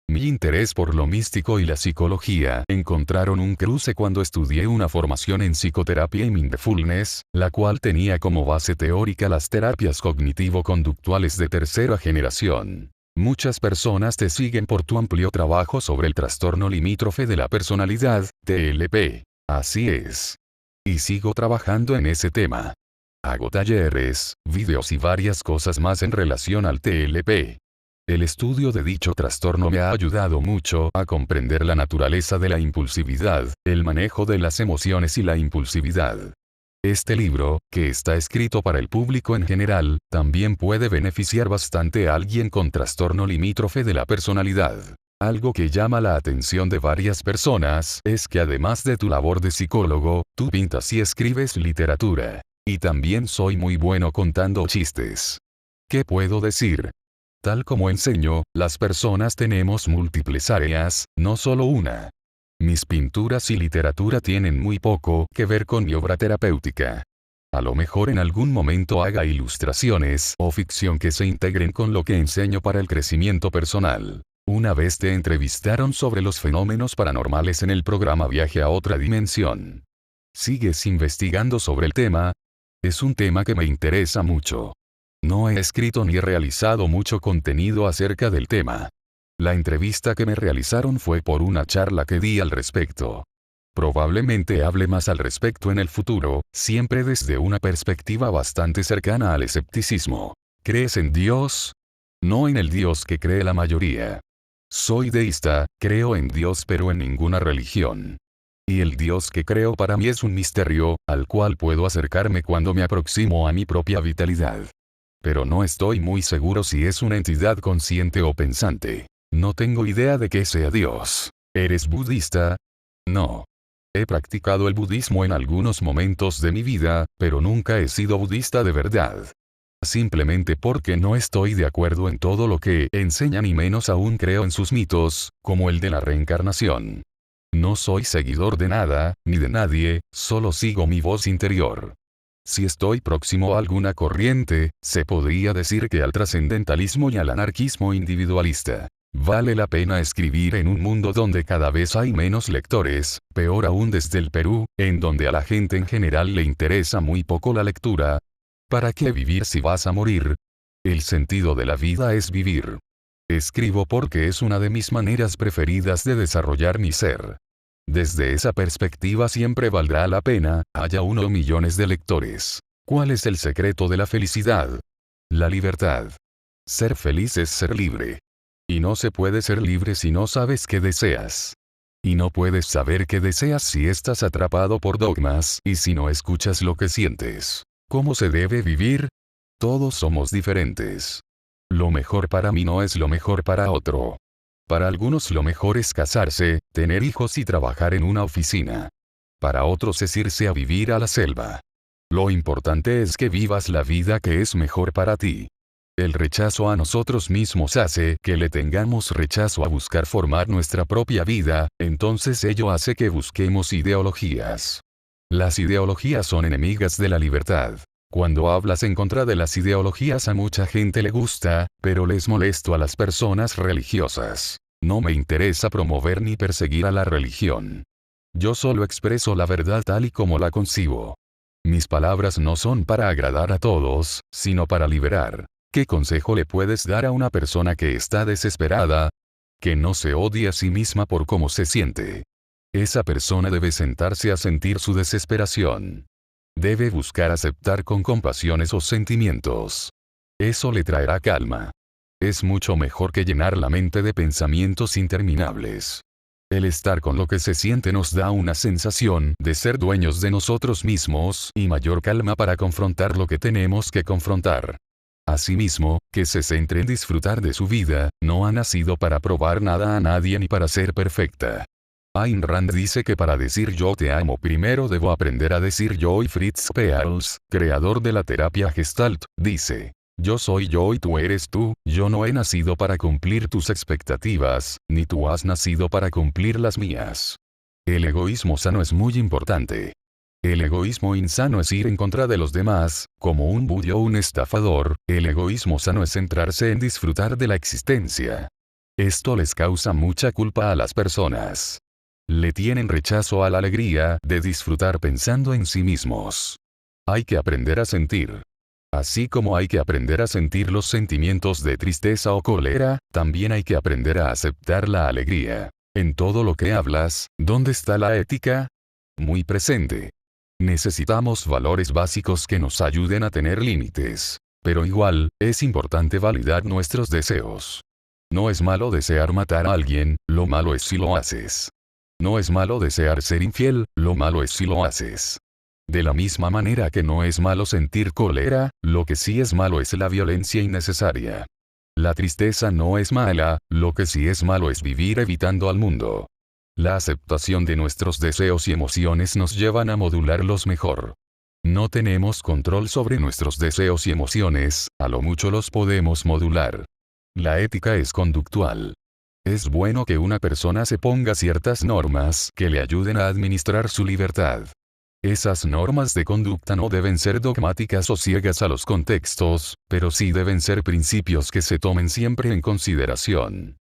Mi interés por lo místico y la psicología encontraron un cruce cuando estudié una formación en psicoterapia y mindfulness, la cual tenía como base teórica las terapias cognitivo-conductuales de tercera generación. Muchas personas te siguen por tu amplio trabajo sobre el trastorno limítrofe de la personalidad, TLP. Así es. Y sigo trabajando en ese tema. Hago talleres, videos y varias cosas más en relación al TLP. El estudio de dicho trastorno me ha ayudado mucho a comprender la naturaleza de la impulsividad, el manejo de las emociones y la impulsividad. Este libro, que está escrito para el público en general, también puede beneficiar bastante a alguien con trastorno limítrofe de la personalidad. Algo que llama la atención de varias personas es que además de tu labor de psicólogo, tú pintas y escribes literatura. Y también soy muy bueno contando chistes. ¿Qué puedo decir? Tal como enseño, las personas tenemos múltiples áreas, no solo una. Mis pinturas y literatura tienen muy poco que ver con mi obra terapéutica. A lo mejor en algún momento haga ilustraciones o ficción que se integren con lo que enseño para el crecimiento personal. Una vez te entrevistaron sobre los fenómenos paranormales en el programa Viaje a otra dimensión. ¿Sigues investigando sobre el tema? Es un tema que me interesa mucho. No he escrito ni realizado mucho contenido acerca del tema. La entrevista que me realizaron fue por una charla que di al respecto. Probablemente hable más al respecto en el futuro, siempre desde una perspectiva bastante cercana al escepticismo. ¿Crees en Dios? No en el Dios que cree la mayoría. Soy deísta, creo en Dios pero en ninguna religión. Y el Dios que creo para mí es un misterio, al cual puedo acercarme cuando me aproximo a mi propia vitalidad. Pero no estoy muy seguro si es una entidad consciente o pensante. No tengo idea de qué sea Dios. ¿Eres budista? No. He practicado el budismo en algunos momentos de mi vida, pero nunca he sido budista de verdad. Simplemente porque no estoy de acuerdo en todo lo que enseñan y menos aún creo en sus mitos, como el de la reencarnación. No soy seguidor de nada, ni de nadie, solo sigo mi voz interior. Si estoy próximo a alguna corriente, se podría decir que al trascendentalismo y al anarquismo individualista. Vale la pena escribir en un mundo donde cada vez hay menos lectores, peor aún desde el Perú, en donde a la gente en general le interesa muy poco la lectura. ¿Para qué vivir si vas a morir? El sentido de la vida es vivir. Escribo porque es una de mis maneras preferidas de desarrollar mi ser. Desde esa perspectiva siempre valdrá la pena, haya 1 o millones de lectores. ¿Cuál es el secreto de la felicidad? La libertad. Ser feliz es ser libre. Y no se puede ser libre si no sabes qué deseas. Y no puedes saber qué deseas si estás atrapado por dogmas y si no escuchas lo que sientes. ¿Cómo se debe vivir? Todos somos diferentes. Lo mejor para mí no es lo mejor para otro. Para algunos lo mejor es casarse, tener hijos y trabajar en una oficina. Para otros es irse a vivir a la selva. Lo importante es que vivas la vida que es mejor para ti. El rechazo a nosotros mismos hace que le tengamos rechazo a buscar formar nuestra propia vida, entonces ello hace que busquemos ideologías. Las ideologías son enemigas de la libertad. Cuando hablas en contra de las ideologías a mucha gente le gusta, pero les molesto a las personas religiosas. No me interesa promover ni perseguir a la religión. Yo solo expreso la verdad tal y como la concibo. Mis palabras no son para agradar a todos, sino para liberar. ¿Qué consejo le puedes dar a una persona que está desesperada? Que no se odie a sí misma por cómo se siente. Esa persona debe sentarse a sentir su desesperación. Debe buscar aceptar con compasión esos sentimientos. Eso le traerá calma. Es mucho mejor que llenar la mente de pensamientos interminables. El estar con lo que se siente nos da una sensación de ser dueños de nosotros mismos y mayor calma para confrontar lo que tenemos que confrontar. Asimismo, que se centre en disfrutar de su vida, no ha nacido para probar nada a nadie ni para ser perfecta. Ayn Rand dice que para decir yo te amo primero debo aprender a decir yo, y Fritz Perls, creador de la terapia Gestalt, dice, yo soy yo y tú eres tú, yo no he nacido para cumplir tus expectativas, ni tú has nacido para cumplir las mías. El egoísmo sano es muy importante. El egoísmo insano es ir en contra de los demás, como un bullo o un estafador. El egoísmo sano es centrarse en disfrutar de la existencia. Esto les causa mucha culpa a las personas. Le tienen rechazo a la alegría de disfrutar pensando en sí mismos. Hay que aprender a sentir. Así como hay que aprender a sentir los sentimientos de tristeza o cólera, también hay que aprender a aceptar la alegría. En todo lo que hablas, ¿dónde está la ética? Muy presente. Necesitamos valores básicos que nos ayuden a tener límites. Pero igual, es importante validar nuestros deseos. No es malo desear matar a alguien, lo malo es si lo haces. No es malo desear ser infiel, lo malo es si lo haces. De la misma manera que no es malo sentir cólera, lo que sí es malo es la violencia innecesaria. La tristeza no es mala, lo que sí es malo es vivir evitando al mundo. La aceptación de nuestros deseos y emociones nos llevan a modularlos mejor. No tenemos control sobre nuestros deseos y emociones, a lo mucho los podemos modular. La ética es conductual. Es bueno que una persona se ponga ciertas normas que le ayuden a administrar su libertad. Esas normas de conducta no deben ser dogmáticas o ciegas a los contextos, pero sí deben ser principios que se tomen siempre en consideración.